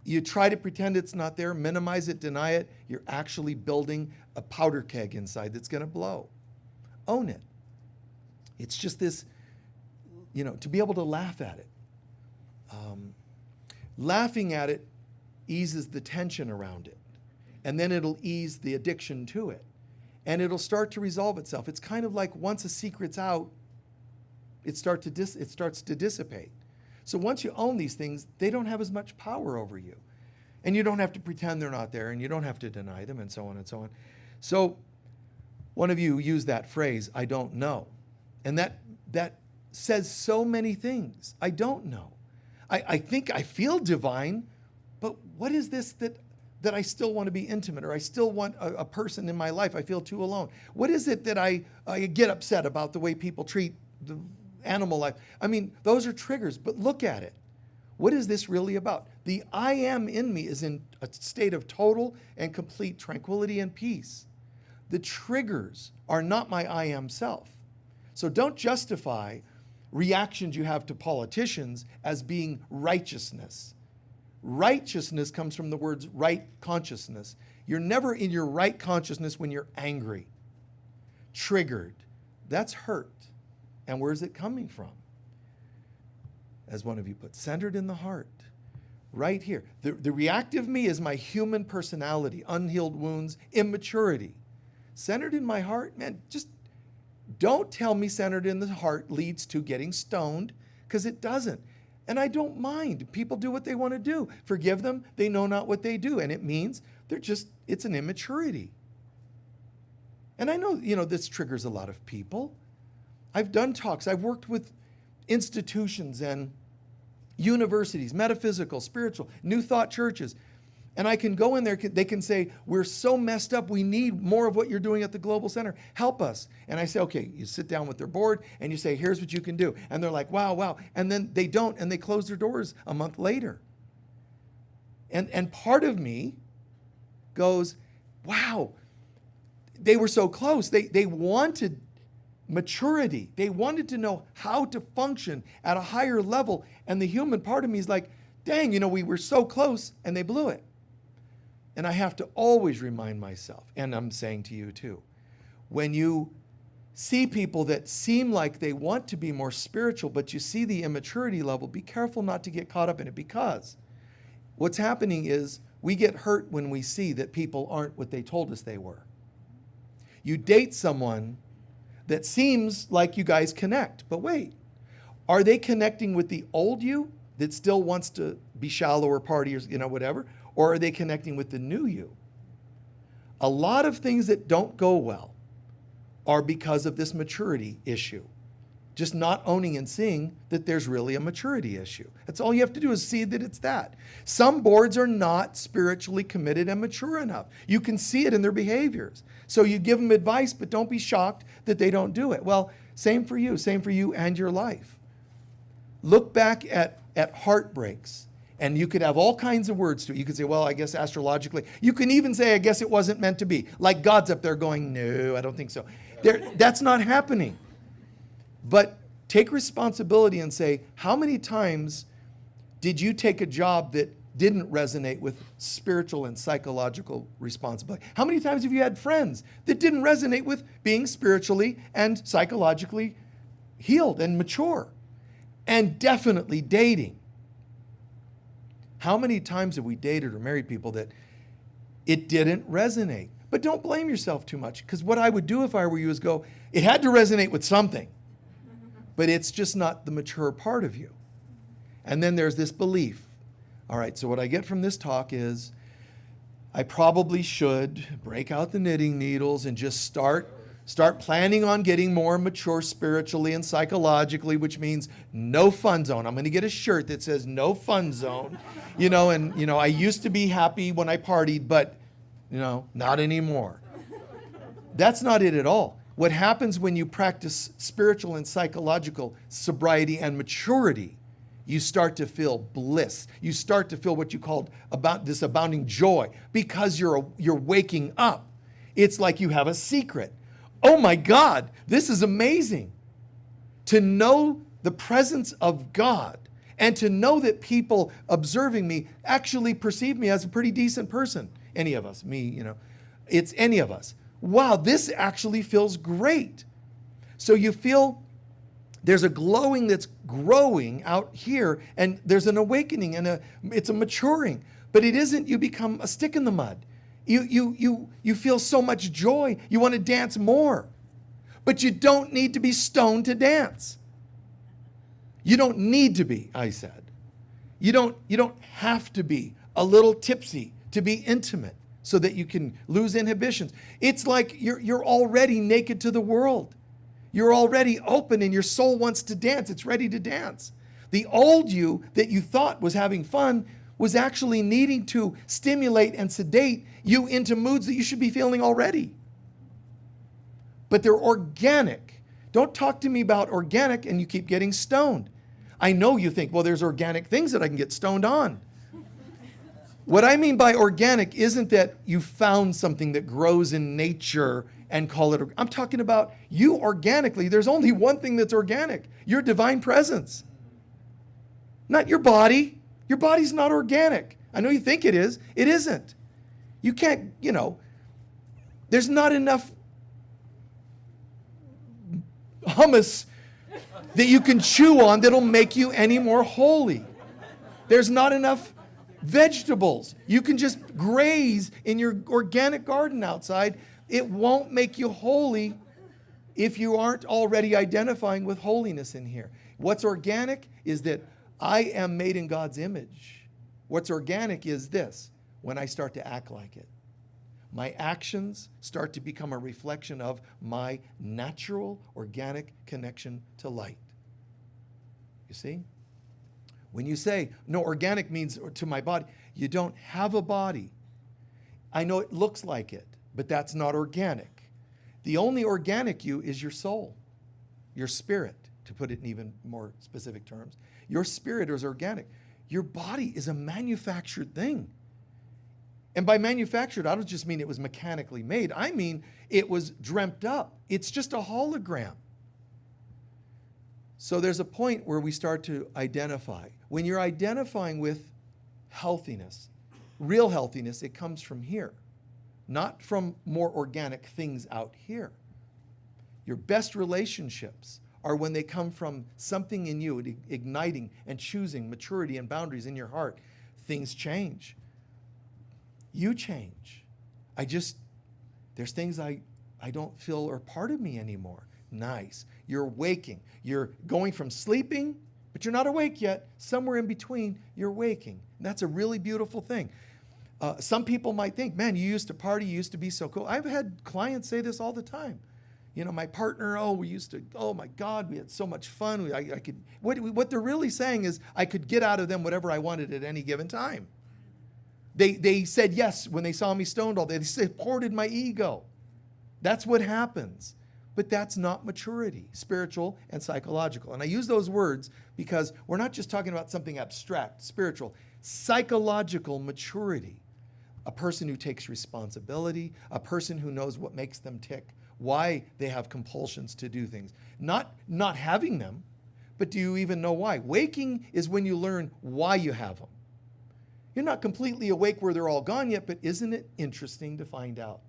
You try to pretend it's not there, minimize it, deny it. You're actually building a powder keg inside that's going to blow. Own it. It's just this, to be able to laugh at it. Laughing at it eases the tension around it. And then it'll ease the addiction to it. And it'll start to resolve itself. It's kind of like once a secret's out, it starts to dissipate. So once you own these things, they don't have as much power over you. And you don't have to pretend they're not there, and you don't have to deny them, and so on and so on. So one of you used that phrase, I don't know. And that says so many things. I don't know. I think I feel divine, but what is this that I still want to be intimate, or I still want a person in my life? I feel too alone. What is it that I get upset about the way people treat the animal life? I mean, those are triggers, but look at it. What is this really about? The I am in me is in a state of total and complete tranquility and peace. The triggers are not my I am self. So don't justify reactions you have to politicians as being righteousness. Righteousness comes from the words right consciousness. You're never in your right consciousness when you're angry, triggered. That's hurt. And where's it coming from? As one of you put, centered in the heart, right here. The reactive me is my human personality, unhealed wounds, immaturity. Centered in my heart, man, just don't tell me centered in the heart leads to getting stoned, because it doesn't. And I don't mind. People do what they want to do. Forgive them. They know not what they do. And it means it's an immaturity. And I know, this triggers a lot of people. I've done talks. I've worked with institutions and universities, metaphysical, spiritual, New Thought churches. And I can go in there, they can say, we're so messed up, we need more of what you're doing at the Global Center. Help us. And I say, okay, you sit down with their board and you say, here's what you can do. And they're like, wow. And then they don't, and they close their doors a month later. And part of me goes, wow, they were so close. They wanted maturity. They wanted to know how to function at a higher level. And the human part of me is like, dang, we were so close and they blew it. And I have to always remind myself, and I'm saying to you too, when you see people that seem like they want to be more spiritual, but you see the immaturity level, be careful not to get caught up in it, because what's happening is we get hurt when we see that people aren't what they told us they were. You date someone that seems like you guys connect, but wait, are they connecting with the old you that still wants to be shallow or party or whatever? Or are they connecting with the new you? A lot of things that don't go well are because of this maturity issue. Just not owning and seeing that there's really a maturity issue. That's all you have to do, is see that it's that. Some boards are not spiritually committed and mature enough. You can see it in their behaviors. So you give them advice, but don't be shocked that they don't do it. Well, same for you and your life. Look back at heartbreaks. And you could have all kinds of words to it. You could say, well, I guess astrologically. You can even say, I guess it wasn't meant to be. Like God's up there going, no, I don't think so. That's not happening. But take responsibility and say, how many times did you take a job that didn't resonate with spiritual and psychological responsibility? How many times have you had friends that didn't resonate with being spiritually and psychologically healed and mature? And definitely dating. How many times have we dated or married people that it didn't resonate? But don't blame yourself too much, because what I would do if I were you is go, it had to resonate with something, but it's just not the mature part of you. And then there's this belief. All right, so what I get from this talk is I probably should break out the knitting needles and just start planning on getting more mature spiritually and psychologically, which means no fun zone. I'm going to get a shirt that says no fun zone, and I used to be happy when I partied, but Not anymore. That's not it at all. What happens when you practice spiritual and psychological sobriety and maturity, you start to feel bliss. You start to feel what you called about this abounding joy because you're waking up. It's like you have a secret. Oh my God, this is amazing. To know the presence of God and to know that people observing me actually perceive me as a pretty decent person. Any of us, me, it's any of us. Wow, this actually feels great. So you feel there's a glowing that's growing out here, and there's an awakening, and it's a maturing. But it isn't you become a stick in the mud. You feel so much joy. You want to dance more. But you don't need to be stoned to dance. You don't need to be, I said. You don't have to be a little tipsy to be intimate so that you can lose inhibitions. It's like you're already naked to the world. You're already open and your soul wants to dance. It's ready to dance. The old you that you thought was having fun was actually needing to stimulate and sedate you into moods that you should be feeling already. But they're organic. Don't talk to me about organic and you keep getting stoned. I know you think, well, there's organic things that I can get stoned on. What I mean by organic isn't that you found something that grows in nature and call it. I'm talking about you organically. There's only one thing that's organic: your divine presence. Not your body. Your body's not organic. I know you think it is. It isn't. You can't, there's not enough hummus that you can chew on that'll make you any more holy. There's not enough vegetables. You can just graze in your organic garden outside. It won't make you holy if you aren't already identifying with holiness in here. What's organic is that I am made in God's image. What's organic is this: when I start to act like it. My actions start to become a reflection of my natural, organic connection to light. You see? When you say, no, organic means to my body, you don't have a body. I know it looks like it, but that's not organic. The only organic you is your soul, your spirit, to put it in even more specific terms. Your spirit is organic. Your body is a manufactured thing. And by manufactured, I don't just mean it was mechanically made. I mean it was dreamt up. It's just a hologram. So there's a point where we start to identify. When you're identifying with healthiness, real healthiness, it comes from here, not from more organic things out here. Your best relationships are when they come from something in you, igniting and choosing maturity and boundaries in your heart. Things change. You change. There's things I don't feel are part of me anymore. Nice. You're waking. You're going from sleeping, but you're not awake yet. Somewhere in between, you're waking. And that's a really beautiful thing. Some people might think, man, you used to party, you used to be so cool. I've had clients say this all the time. My partner, oh my God, we had so much fun. What they're really saying is I could get out of them whatever I wanted at any given time. They said yes when they saw me stoned all day. They supported my ego. That's what happens. But that's not maturity, spiritual and psychological. And I use those words because we're not just talking about something abstract, spiritual. Psychological maturity. A person who takes responsibility, a person who knows what makes them tick, why they have compulsions to do things. Not having them, but do you even know why? Waking is when you learn why you have them. You're not completely awake where they're all gone yet, but isn't it interesting to find out?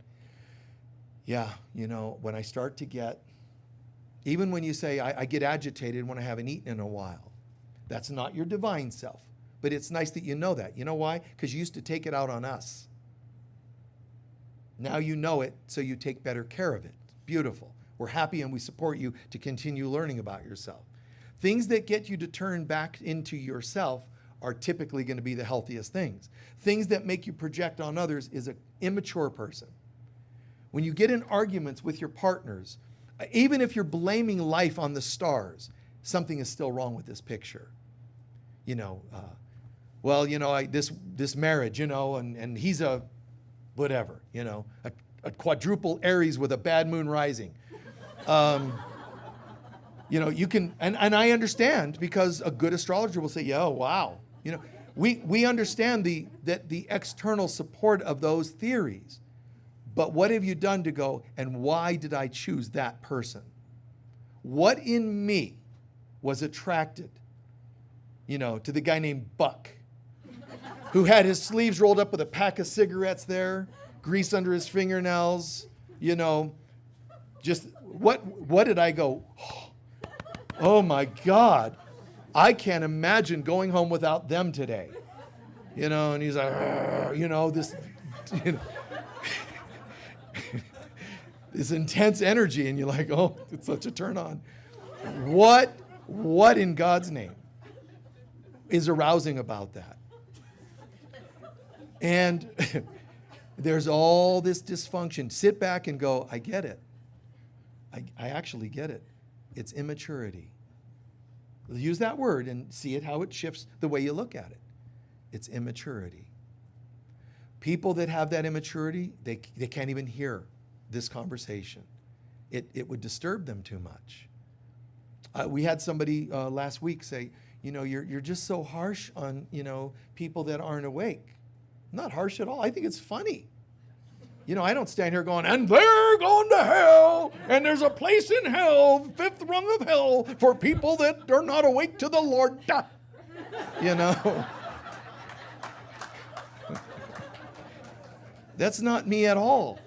Yeah, when I start to get, even when you say, I get agitated when I haven't eaten in a while, that's not your divine self. But it's nice that you know that. You know why? Because you used to take it out on us. Now you know it, so you take better care of it. Beautiful. We're happy and we support you to continue learning about yourself. Things that get you to turn back into yourself are typically going to be the healthiest things. Things that make you project on others is an immature person. When you get in arguments with your partners, even if you're blaming life on the stars, something is still wrong with this picture. This marriage, and he's a whatever, a quadruple Aries with a bad moon rising. You can, and I understand, because a good astrologer will say, yeah, wow. We understand that the external support of those theories, but what have you done to go, and why did I choose that person? What in me was attracted, to the guy named Buck, who had his sleeves rolled up with a pack of cigarettes there, grease under his fingernails, just what did I go, oh my God, I can't imagine going home without them today. And he's like, this, this intense energy, and you're like, oh, it's such a turn on. What in God's name is arousing about that? And there's all this dysfunction. Sit back and go, I get it. I actually get it. It's immaturity. Use that word and see it, how it shifts the way you look at it. It's immaturity. People that have that immaturity, they can't even hear this conversation. It would disturb them too much. We had somebody last week say, you're just so harsh on, people that aren't awake. I'm not harsh at all. I think it's funny. I don't stand here going, and they're going to hell, and there's a place in hell, fifth rung of hell, for people that are not awake to the Lord. That's not me at all.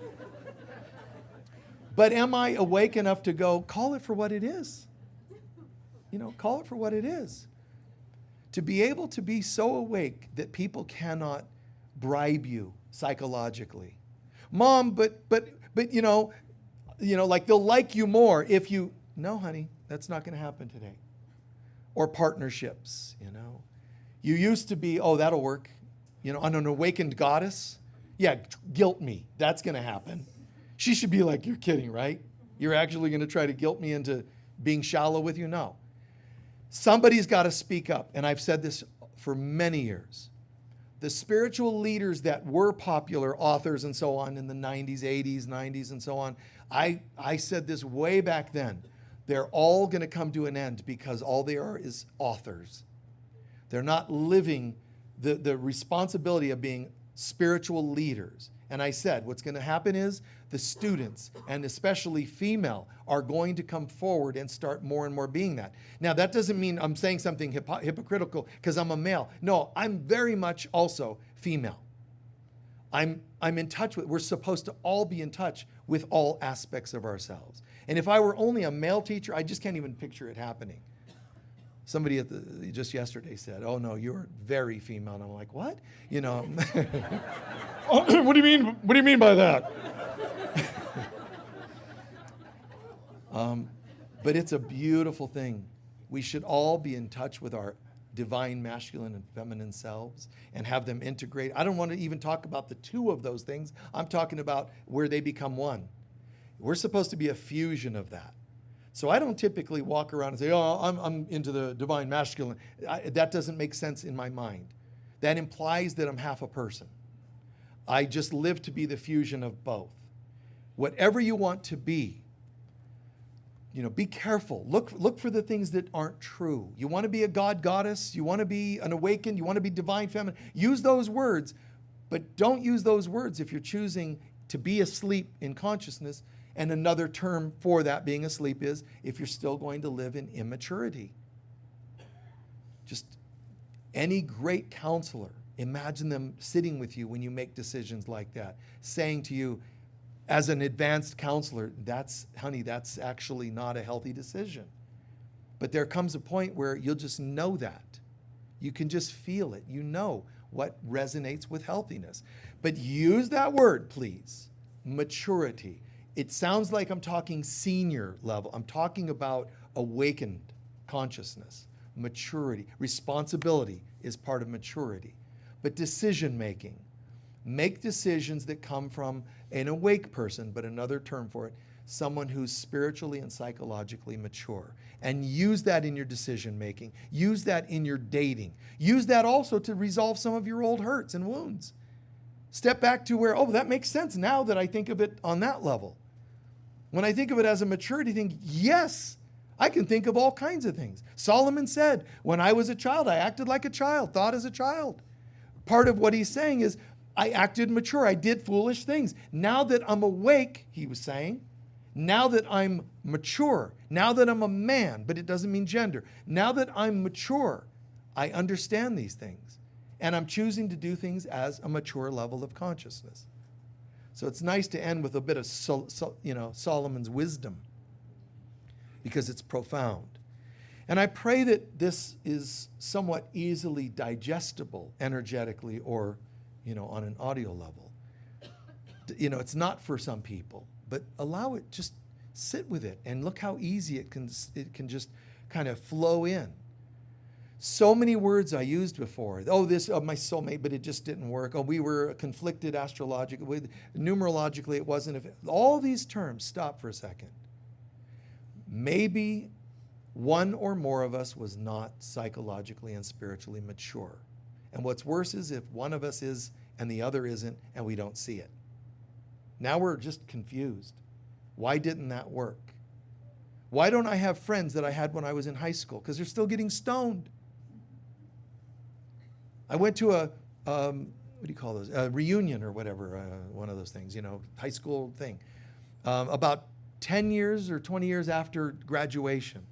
But am I awake enough to go, call it for what it is? Call it for what it is. To be able to be so awake that people cannot bribe you psychologically. Mom, but like they'll like you more if you, no, honey, that's not going to happen today. Or partnerships, You used to be, oh, that'll work. On an awakened goddess, yeah, guilt me. That's going to happen. She should be like, you're kidding, right? You're actually going to try to guilt me into being shallow with you? No. Somebody's got to speak up. And I've said this for many years. The spiritual leaders that were popular, authors and so on, in the 90s, 80s, 90s, and so on, I said this way back then. They're all going to come to an end because all they are is authors. They're not living the responsibility of being spiritual leaders. And I said, what's going to happen is the students, and especially female, are going to come forward and start more and more being that. Now, that doesn't mean I'm saying something hypocritical because I'm a male. No, I'm very much also female. I'm in touch with, we're supposed to all be in touch with all aspects of ourselves. And if I were only a male teacher, I just can't even picture it happening. Somebody just yesterday said, oh no, you're very female. And I'm like, what? Oh, what do you mean by that? But it's a beautiful thing. We should all be in touch with our divine masculine and feminine selves and have them integrate. I don't want to even talk about the two of those things. I'm talking about where they become one. We're supposed to be a fusion of that. So I don't typically walk around and say, oh, I'm into the divine masculine. That doesn't make sense in my mind. That implies that I'm half a person. I just live to be the fusion of both. Whatever you want to be careful. Look for the things that aren't true. You want to be a god, goddess. You want to be an awakened. You want to be divine, feminine. Use those words, but don't use those words if you're choosing to be asleep in consciousness. And another term for that being asleep is if you're still going to live in immaturity. Just any great counselor, imagine them sitting with you when you make decisions like that, saying to you, as an advanced counselor, that's actually not a healthy decision. But there comes a point where you'll just know that. You can just feel it. You know what resonates with healthiness. But use that word, please, maturity. It sounds like I'm talking senior level. I'm talking about awakened consciousness, maturity. Responsibility is part of maturity. But decision making. Make decisions that come from an awake person, but another term for it, someone who's spiritually and psychologically mature. And use that in your decision making. Use that in your dating. Use that also to resolve some of your old hurts and wounds. Step back to where, oh, that makes sense now that I think of it on that level. When I think of it as a maturity thing, yes, I can think of all kinds of things. Solomon said, when I was a child, I acted like a child, thought as a child. Part of what he's saying is, I acted mature. I did foolish things. Now that I'm awake, he was saying, now that I'm mature, now that I'm a man, but it doesn't mean gender. Now that I'm mature, I understand these things. And I'm choosing to do things as a mature level of consciousness. So it's nice to end with a bit of Solomon's wisdom, because it's profound. And I pray that this is somewhat easily digestible energetically or, on an audio level. It's not for some people, but allow it, just sit with it and look how easy it can just kind of flow in. So many words I used before. Oh, my soulmate, but it just didn't work. Oh, we were conflicted astrologically. Numerologically, it wasn't. All these terms, stop for a second. Maybe one or more of us was not psychologically and spiritually mature. And what's worse is if one of us is and the other isn't, and we don't see it. Now we're just confused. Why didn't that work? Why don't I have friends that I had when I was in high school? Because they're still getting stoned. I went to a reunion or whatever, one of those things, high school thing, about 10 years or 20 years after graduation.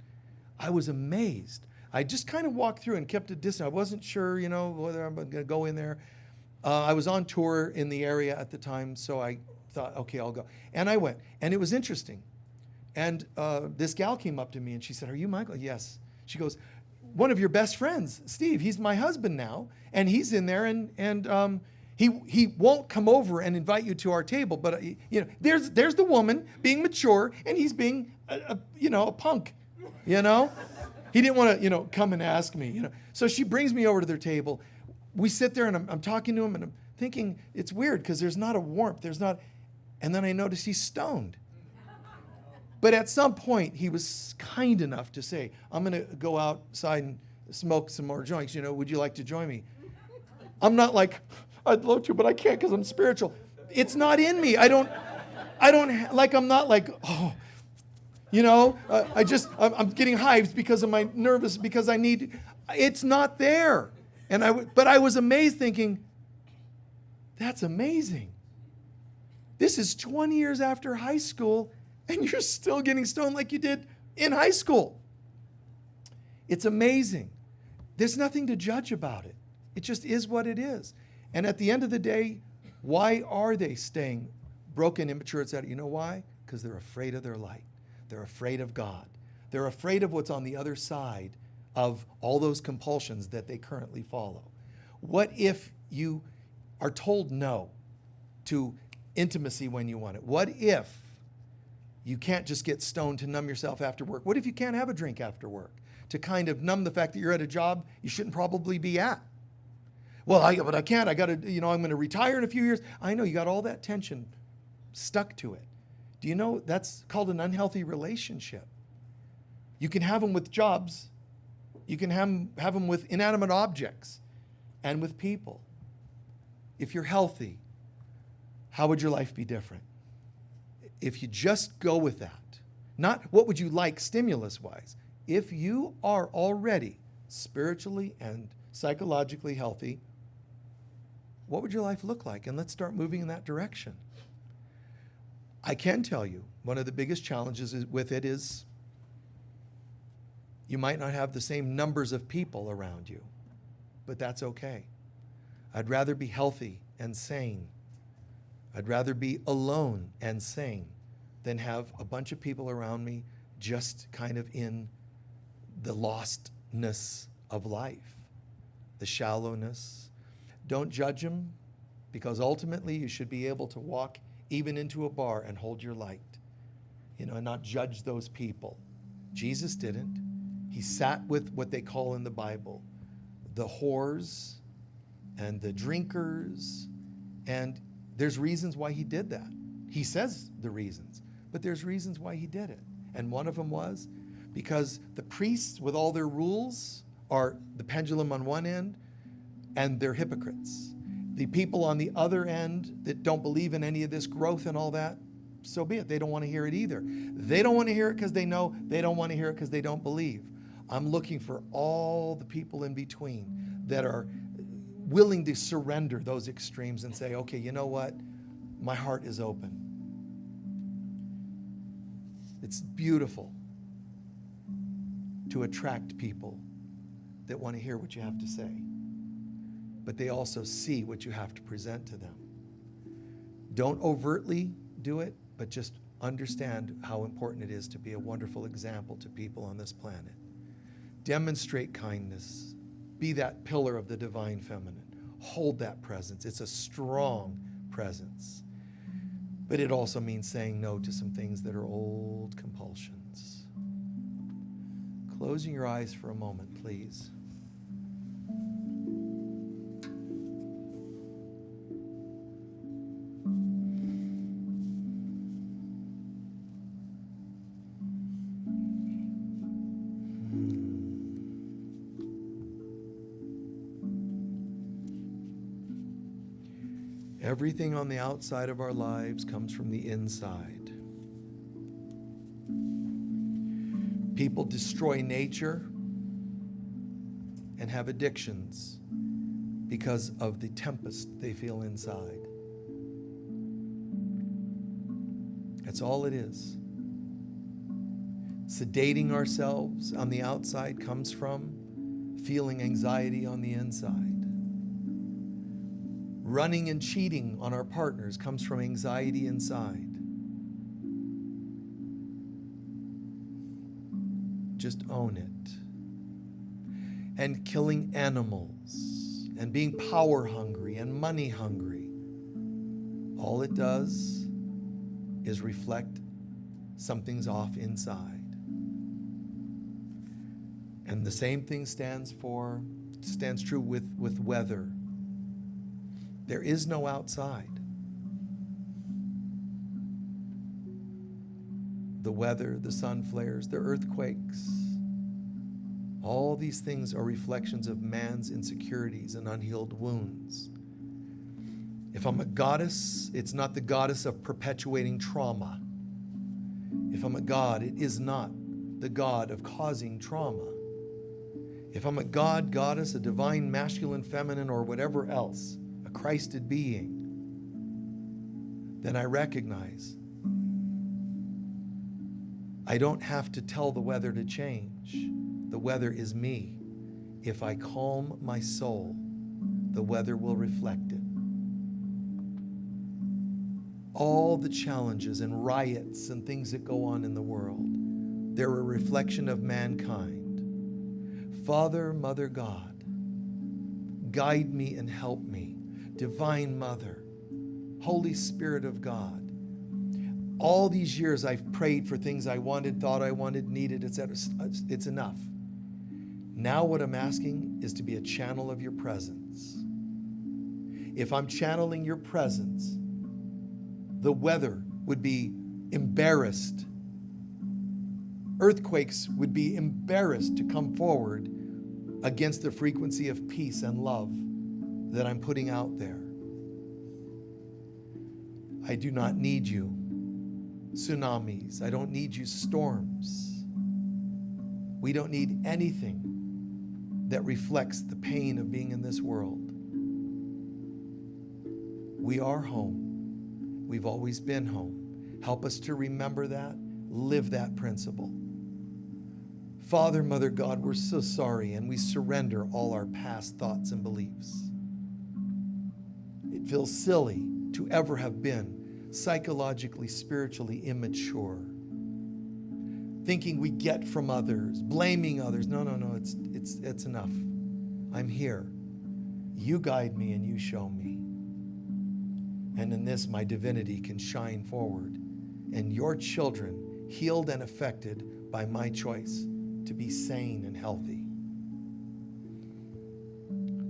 I was amazed. I just kind of walked through and kept a distance. I wasn't sure, whether I'm going to go in there. I was on tour in the area at the time, so I thought, okay, I'll go. And I went, and it was interesting. And this gal came up to me, and she said, "Are you Michael?" "Yes." She goes, "One of your best friends, Steve, he's my husband now, and he's in there, and he won't come over and invite you to our table, but there's the woman being mature, and he's being a punk, He didn't want to come and ask me, So she brings me over to their table. We sit there, and I'm talking to him, and I'm thinking it's weird because there's not a warmth, and then I notice he's stoned. But at some point, he was kind enough to say, "I'm going to go outside and smoke some more joints. Would you like to join me?" I'm not like, "I'd love to, but I can't because I'm spiritual." It's not in me. I'm not like, oh, I'm getting hives because of my nervous, because I need, it's not there. But I was amazed thinking, that's amazing. This is 20 years after high school, and you're still getting stoned like you did in high school. It's amazing. There's nothing to judge about it. It just is what it is. And at the end of the day, why are they staying broken, immature, etc.? You know why? Because they're afraid of their light. They're afraid of God. They're afraid of what's on the other side of all those compulsions that they currently follow. What if you are told no to intimacy when you want it? What if you can't just get stoned to numb yourself after work? What if you can't have a drink after work to kind of numb the fact that you're at a job you shouldn't probably be at? Well, but I can't. I got to, I'm going to retire in a few years. I know you got all that tension stuck to it. Do you know that's called an unhealthy relationship? You can have them with jobs. You can have them with inanimate objects and with people. If you're healthy, how would your life be different? If you just go with that, not what would you like stimulus-wise. If you are already spiritually and psychologically healthy, what would your life look like? And let's start moving in that direction. I can tell you, one of the biggest challenges with it is you might not have the same numbers of people around you, but that's okay. I'd rather be healthy and sane. I'd rather be alone and sane than have a bunch of people around me just kind of in the lostness of life, the shallowness. Don't judge them, because ultimately you should be able to walk even into a bar and hold your light, and not judge those people. Jesus didn't. He sat with what they call in the Bible the whores and the drinkers, and there's reasons why he did that. He says the reasons, but there's reasons why he did it. And one of them was because the priests, with all their rules, are the pendulum on one end, and they're hypocrites. The people on the other end that don't believe in any of this growth and all that, so be it. They don't want to hear it either. They don't want to hear it because they know. They don't want to hear it because they don't believe. I'm looking for all the people in between that are willing to surrender those extremes and say, okay, you know what? My heart is open. It's beautiful to attract people that want to hear what you have to say, but they also see what you have to present to them. Don't overtly do it, but just understand how important it is to be a wonderful example to people on this planet. Demonstrate kindness. Be that pillar of the divine feminine. Hold that presence. It's a strong presence. But it also means saying no to some things that are old compulsions. Closing your eyes for a moment, please. Everything on the outside of our lives comes from the inside. People destroy nature and have addictions because of the tempest they feel inside. That's all it is. Sedating ourselves on the outside comes from feeling anxiety on the inside. Running and cheating on our partners comes from anxiety inside. Just own it. And killing animals and being power hungry and money hungry, all it does is reflect something's off inside. And the same thing stands true with weather. There is no outside. The weather, the sun flares, the earthquakes, all these things are reflections of man's insecurities and unhealed wounds. If I'm a goddess, it's not the goddess of perpetuating trauma. If I'm a god, it is not the god of causing trauma. If I'm a god, goddess, a divine, masculine, feminine, or whatever else, Christed being, then I recognize I don't have to tell the weather to change. The weather is me. If I calm my soul, the weather will reflect it. All the challenges and riots and things that go on in the world, they're a reflection of mankind. Father, Mother God, guide me and help me. Divine Mother, Holy Spirit of God. All these years I've prayed for things I wanted, thought I wanted, needed, etc. It's enough. Now what I'm asking is to be a channel of your presence. If I'm channeling your presence, the weather would be embarrassed. Earthquakes would be embarrassed to come forward against the frequency of peace and love that I'm putting out there. I do not need you tsunamis. I don't need you storms. We don't need anything that reflects the pain of being in this world. We are home. We've always been home. Help us to remember that, live that principle. Father, Mother God, we're so sorry, and we surrender all our past thoughts and beliefs. It feels silly to ever have been psychologically, spiritually immature. Thinking we get from others, blaming others. No, it's enough. I'm here. You guide me and you show me. And in this, my divinity can shine forward. And your children, healed and affected by my choice to be sane and healthy.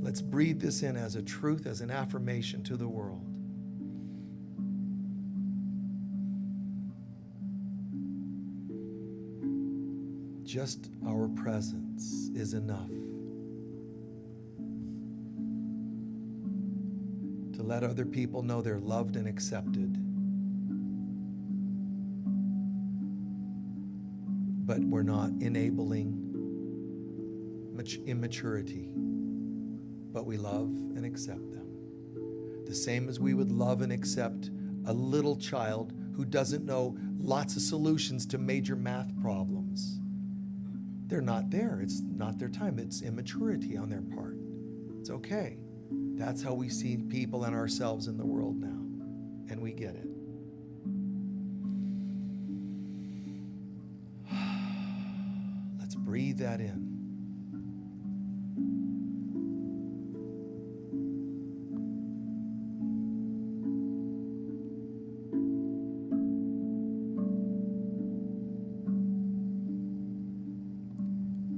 Let's breathe this in as a truth, as an affirmation to the world. Just our presence is enough. to let other people know they're loved and accepted. But we're not enabling immaturity, but we love and accept them. The same as we would love and accept a little child who doesn't know lots of solutions to major math problems. They're not there. It's not their time. It's immaturity on their part. It's okay. That's how we see people and ourselves in the world now, and we get it. Let's breathe that in.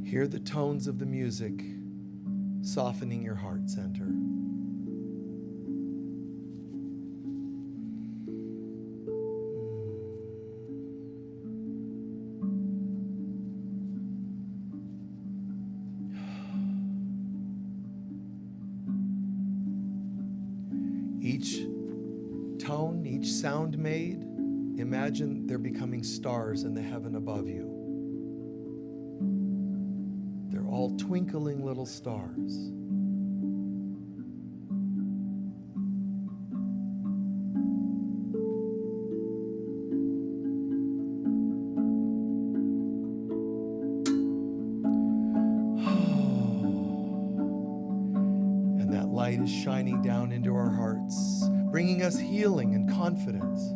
Hear the tones of the music softening your heart center. Each tone, each sound made, imagine they're becoming stars in the heaven above you. They're all twinkling little stars. And that light is shining down into our hearts, bringing us healing and confidence.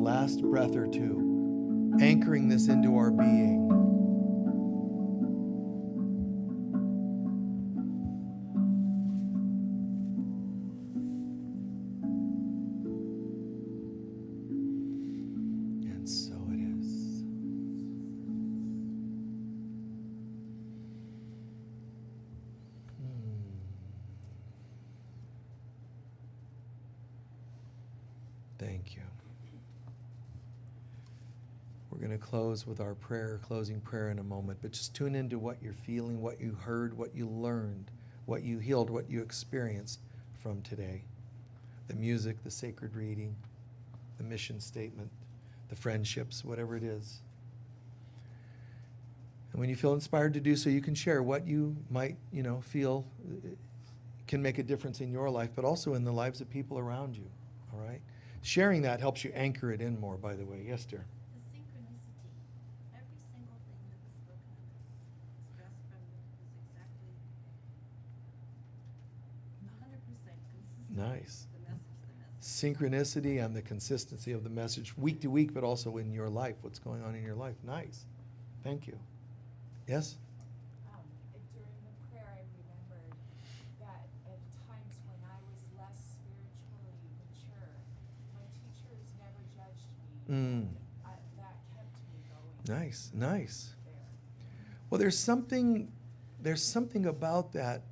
Last breath or two, anchoring this into our being. And so it is. Thank you. We're going to close with our closing prayer in a moment, but just tune into what you're feeling, what you heard, what you learned, what you healed, what you experienced from today. The music, the sacred reading, the mission statement, the friendships, whatever it is. And when you feel inspired to do so, you can share what you might, feel can make a difference in your life, but also in the lives of people around you, all right? Sharing that helps you anchor it in more, by the way. Yes, dear? Nice. Synchronicity and the consistency of the message week to week, but also in your life, what's going on in your life. Nice. Thank you. Yes? During the prayer, I remembered that at times when I was less spiritually mature, my teachers never judged me. That kept me going. Nice, nice. Well, there's something about that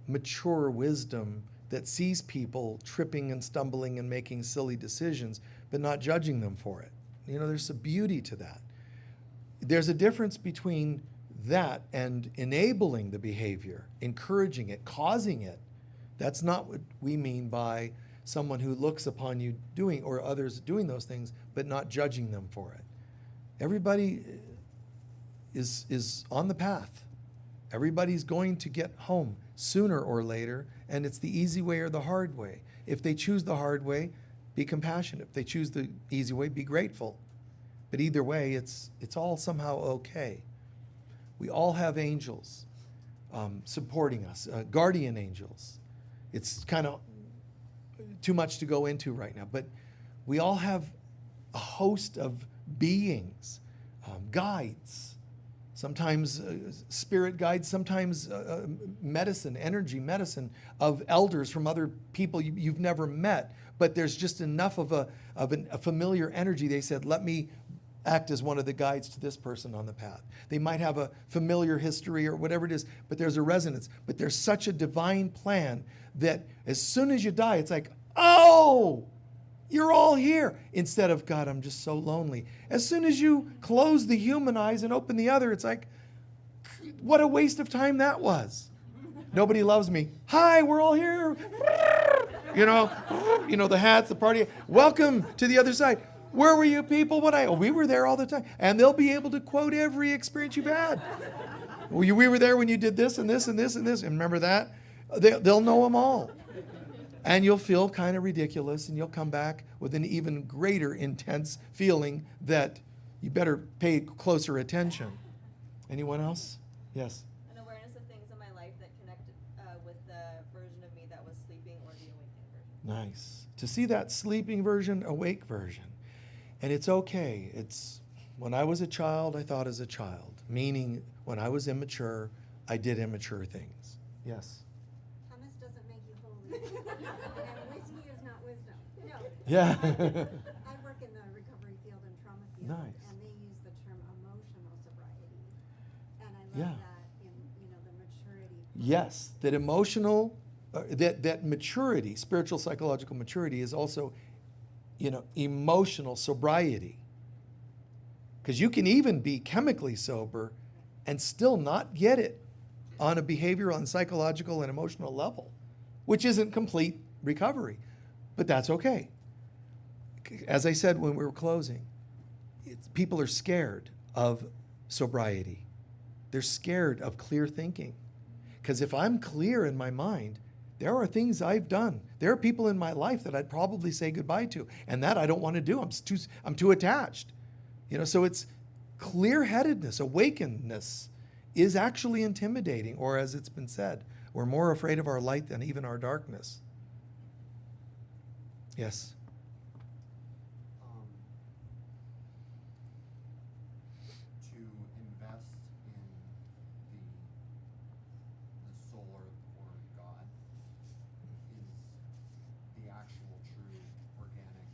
mature wisdom that sees people tripping and stumbling and making silly decisions, but not judging them for it. There's a beauty to that. There's a difference between that and enabling the behavior, encouraging it, causing it. That's not what we mean by someone who looks upon you doing or others doing those things, but not judging them for it. Everybody is on the path. Everybody's going to get home sooner or later, and it's the easy way or the hard way. If they choose the hard way, be compassionate. If they choose the easy way, be grateful. But either way, it's all somehow okay. We all have angels supporting us, guardian angels. It's kind of too much to go into right now, but we all have a host of beings, guides, sometimes spirit guides, sometimes medicine, energy medicine of elders from other people you've never met, but there's just enough of a familiar energy. They said, let me act as one of the guides to this person on the path. They might have a familiar history or whatever it is, but there's a resonance. But there's such a divine plan that as soon as you die, it's like, oh, you're all here. Instead of, God, I'm just so lonely. As soon as you close the human eyes and open the other, it's like, what a waste of time that was. Nobody loves me. Hi, we're all here. You know, the hats, the party. Welcome to the other side. Where were you people when we were there all the time. And they'll be able to quote every experience you've had. We were there when you did this and this and this and this. And remember that? They'll know them all. And you'll feel kind of ridiculous, and you'll come back with an even greater intense feeling that you better pay closer attention. Anyone else? Yes. An awareness of things in my life that connected with the version of me that was sleeping or the awakening version. Nice. To see that sleeping version, awake version. And it's okay. It's when I was a child, I thought as a child. Meaning, when I was immature, I did immature things. Yes. Hummus doesn't make you holy. And whiskey is not wisdom. No. Yeah. I work in the recovery field and trauma field. Nice. And they use the term emotional sobriety. And I love Yeah. that in, the maturity. Yes, that emotional, that maturity, spiritual psychological maturity is also, emotional sobriety. Because you can even be chemically sober and still not get it on a behavioral and psychological and emotional level, which isn't complete recovery. But that's okay. As I said when we were closing, people are scared of sobriety. They're scared of clear thinking. Because if I'm clear in my mind, there are things I've done. There are people in my life that I'd probably say goodbye to, and that I don't want to do. I'm too attached. So it's clear-headedness, awakenedness is actually intimidating, or as it's been said, we're more afraid of our light than even our darkness. Yes. To invest in the soul or God is the actual true organic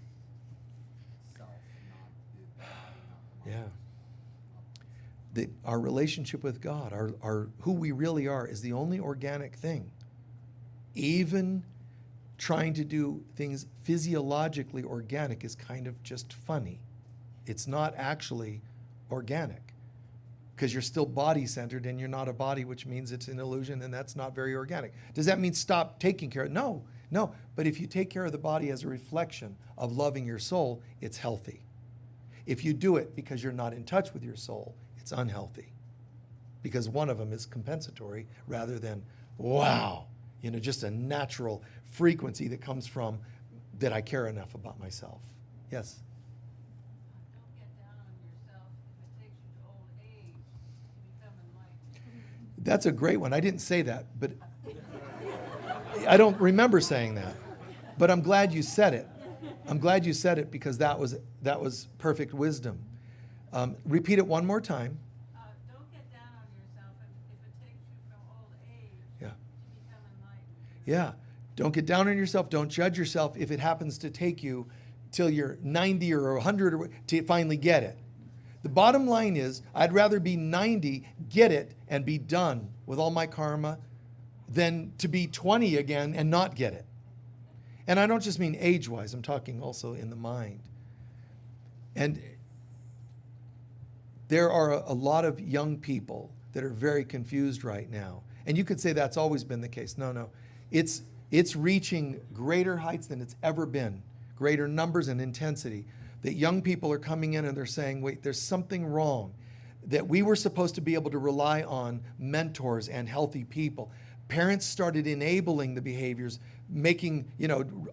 self, not the body, not the mind. Yeah. Our relationship with God, our who we really are, is the only organic thing. Even trying to do things physiologically organic is kind of just funny. It's not actually organic because you're still body-centered and you're not a body, which means it's an illusion, and that's not very organic. Does that mean stop taking care of it? No. But if you take care of the body as a reflection of loving your soul, it's healthy. If you do it because you're not in touch with your soul, it's unhealthy. Because one of them is compensatory rather than, wow, just a natural frequency that comes from that I care enough about myself. Yes? Don't get down on yourself if it takes you to old age to become enlightened. That's a great one. I didn't say that, but I don't remember saying that. But I'm glad you said it. I'm glad you said it because that was perfect wisdom. Repeat it one more time. Don't get down on yourself if it takes you from old age Yeah. to become enlightened. Yeah. Don't get down on yourself. Don't judge yourself if it happens to take you till you're 90 or 100 or to finally get it. The bottom line is, I'd rather be 90, get it, and be done with all my karma than to be 20 again and not get it. And I don't just mean age-wise. I'm talking also in the mind. And there are a lot of young people that are very confused right now. And you could say that's always been the case. No. It's reaching greater heights than it's ever been, greater numbers and intensity, that young people are coming in and they're saying, wait, there's something wrong, that we were supposed to be able to rely on mentors and healthy people. Parents started enabling the behaviors, making,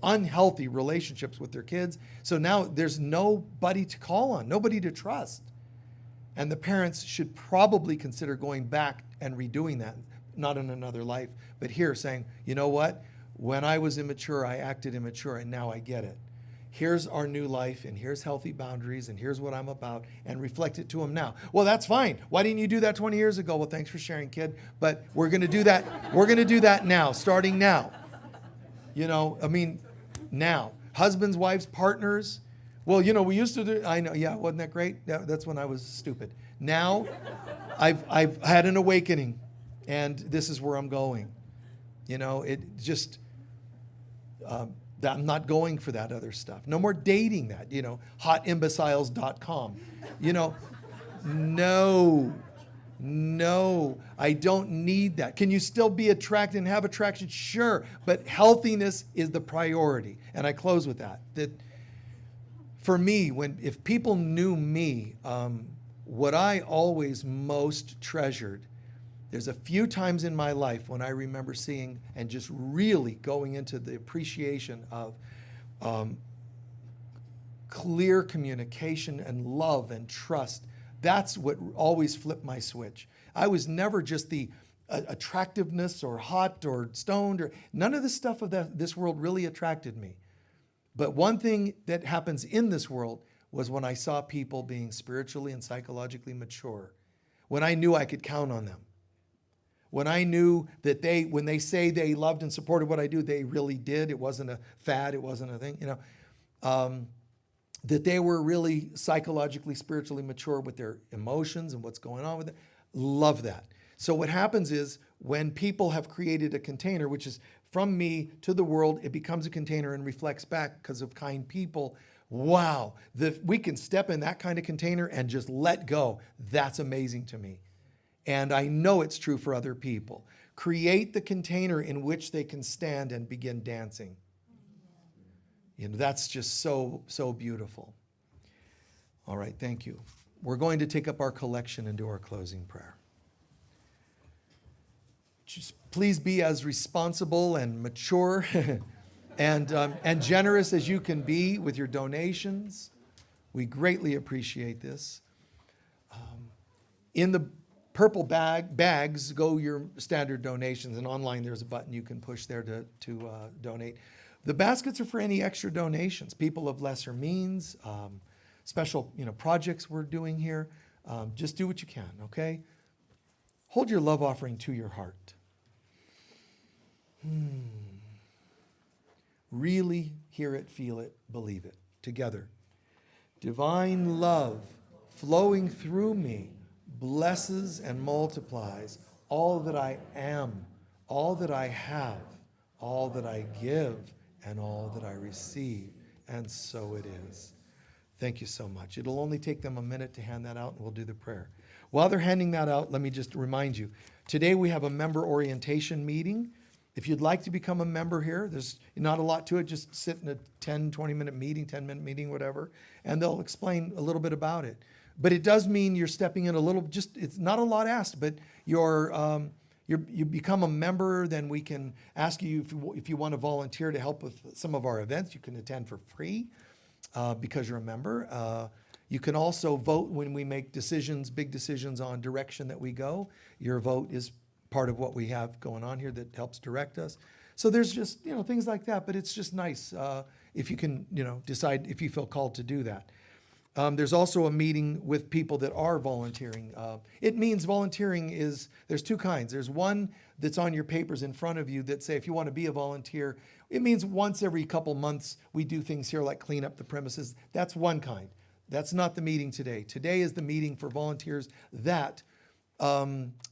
unhealthy relationships with their kids. So now there's nobody to call on, nobody to trust. And the parents should probably consider going back and redoing that, not in another life, but here saying, you know what? When I was immature, I acted immature, and now I get it. Here's our new life, and here's healthy boundaries, and here's what I'm about, and reflect it to them now. Well, that's fine. Why didn't you do that 20 years ago? Well, thanks for sharing, kid. But we're going to do that. We're going to do that now, starting now. Now. Husbands, wives, partners, Well, you know, we used to do, I know, yeah, wasn't that great? That's when I was stupid. Now, I've had an awakening, and this is where I'm going. You know, it just, I'm not going for that other stuff. No more dating that, you know, hotimbeciles.com. You know, no, I don't need that. Can you still be attracted and have attraction? Sure, but healthiness is the priority. And I close with that. That for me, if people knew me, what I always most treasured, there's a few times in my life when I remember seeing and just really going into the appreciation of clear communication and love and trust. That's what always flipped my switch. I was never just the attractiveness or hot or stoned or none of the stuff of this world really attracted me. But one thing that happens in this world was when I saw people being spiritually and psychologically mature, when I knew I could count on them, when I knew that when they say they loved and supported what I do, they really did. It wasn't a fad. It wasn't a thing, you know. That they were really psychologically, spiritually mature with their emotions and what's going on with them. Love that. So what happens is when people have created a container, which is from me to the world, it becomes a container and reflects back because of kind people. Wow, we can step in that kind of container and just let go. That's amazing to me. And I know it's true for other people. Create the container in which they can stand and begin dancing. You know, that's just so, so beautiful. All right, thank you. We're going to take up our collection and do our closing prayer. Just please be as responsible and mature and generous as you can be with your donations. We greatly appreciate this. In the purple bags go your standard donations, and online there's a button you can push there to donate. The baskets are for any extra donations, people of lesser means, special projects we're doing here. Just do what you can, okay? Hold your love offering to your heart. Really hear it, feel it, believe it. Together. Divine love flowing through me blesses and multiplies all that I am, all that I have, all that I give, and all that I receive. And so it is. Thank you so much. It'll only take them a minute to hand that out, and we'll do the prayer. While they're handing that out, let me just remind you, today we have a member orientation meeting. If you'd like to become a member here, there's not a lot to it. Just sit in a 10, 20-minute meeting, 10-minute meeting, whatever, and they'll explain a little bit about it. But it does mean you're stepping in a little, it's not a lot asked, but you become a member, then we can ask you if you want to volunteer to help with some of our events. You can attend for free because you're a member. You can also vote when we make decisions, big decisions on direction that we go. Your vote is part of what we have going on here that helps direct us. So there's just, things like that, but it's just nice if you can, decide if you feel called to do that. There's also a meeting with people that are volunteering. It means volunteering there's two kinds. There's one that's on your papers in front of you that say if you want to be a volunteer, it means once every couple months we do things here like clean up the premises. That's one kind. That's not the meeting today. Today is the meeting for volunteers that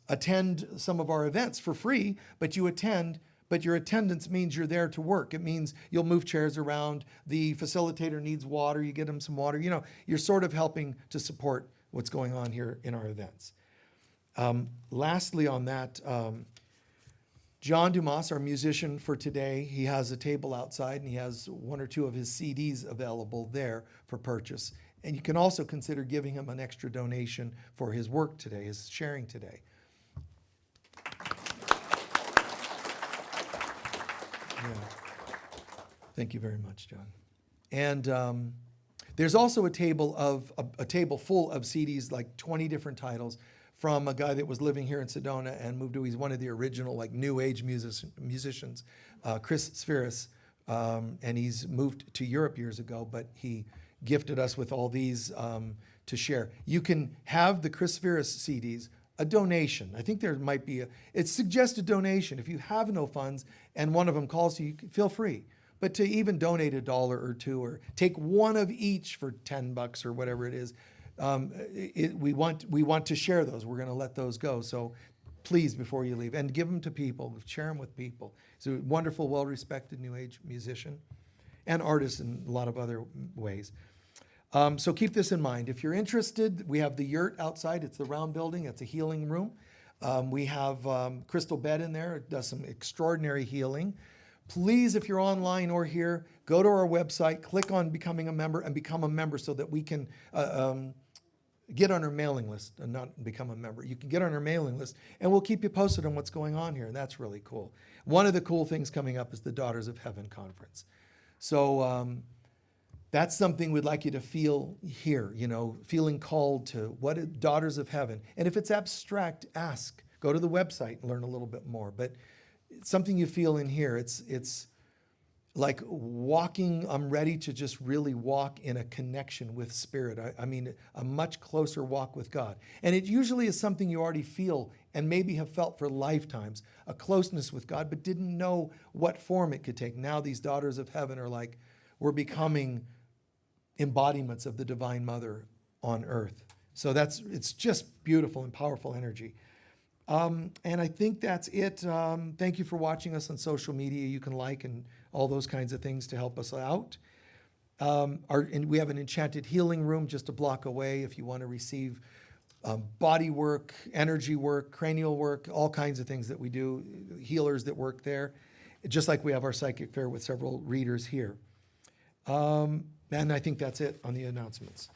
attend some of our events for free, but you attend, but your attendance means you're there to work. It means you'll move chairs around. The facilitator needs water. You get them some water. You're sort of helping to support what's going on here in our events. Lastly on that, John Dumas, our musician for today, he has a table outside and he has one or two of his CDs available there for purchase. And you can also consider giving him an extra donation for his work today, his sharing today. Yeah. Thank you very much, John. And there's also a table full of CDs, like 20 different titles, from a guy that was living here in Sedona and moved to. He's one of the original new age musicians, Chris Spheris, and he's moved to Europe years ago, but he gifted us with all these to share. You can have the Chris Spheris CDs, a donation. I think there might be it's suggested donation. If you have no funds and one of them calls you, feel free. But to even donate $1 or $2 or take one of each for $10 or whatever it is, we want to share those. We're going to let those go. So please, before you leave, and give them to people, share them with people. He's a wonderful, well-respected New Age musician and artist in a lot of other ways. So keep this in mind. If you're interested, we have the yurt outside. It's the round building. It's a healing room. We have crystal bed in there. It does some extraordinary healing. Please, if you're online or here, go to our website, click on becoming a member, and become a member so that we can get on our mailing list and not become a member. You can get on our mailing list, and we'll keep you posted on what's going on here, and that's really cool. One of the cool things coming up is the Daughters of Heaven Conference. So that's something we'd like you to feel here, feeling called to what is Daughters of Heaven. And if it's abstract, ask. Go to the website and learn a little bit more. But it's something you feel in here. It's like walking, I'm ready to just really walk in a connection with Spirit. I mean, a much closer walk with God. And it usually is something you already feel and maybe have felt for lifetimes, a closeness with God, but didn't know what form it could take. Now these Daughters of Heaven are like, we're becoming embodiments of the Divine Mother on earth. So it's just beautiful and powerful energy. And I think that's it. Thank you for watching us on social media. You can like and all those kinds of things to help us out. And we have an enchanted healing room just a block away if you want to receive body work, energy work, cranial work, all kinds of things that we do, healers that work there, just like we have our psychic fair with several readers here. And I think that's it on the announcements.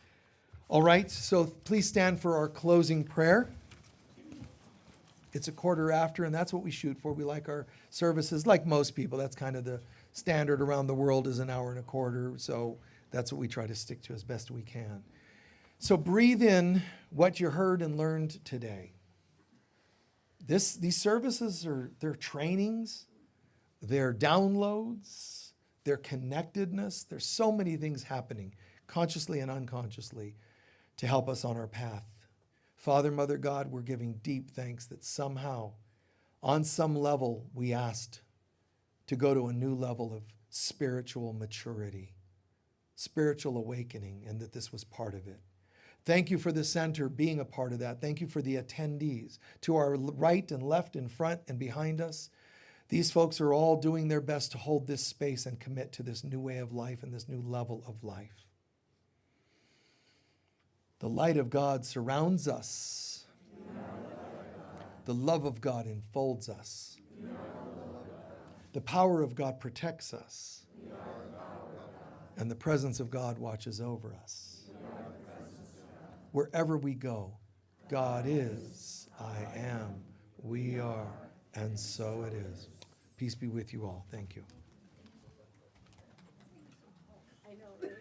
All right, so please stand for our closing prayer. It's 1:15, and that's what we shoot for. We like our services, like most people. That's kind of the standard around the world is 1.25 hours. So that's what we try to stick to as best we can. So breathe in what you heard and learned today. These services they're trainings, they're downloads, they're connectedness. There's so many things happening consciously and unconsciously to help us on our path. Father, Mother, God, we're giving deep thanks that somehow, on some level, we asked to go to a new level of spiritual maturity, spiritual awakening, and that this was part of it. Thank you for the center being a part of that. Thank you for the attendees to our right and left and front and behind us. These folks are all doing their best to hold this space and commit to this new way of life and this new level of life. The light of God surrounds us. The love of God enfolds us. The power of God protects us. And the presence of God watches over us. Wherever we go, God is, I am, we are, and so it is. Peace be with you all. Thank you. I know, right?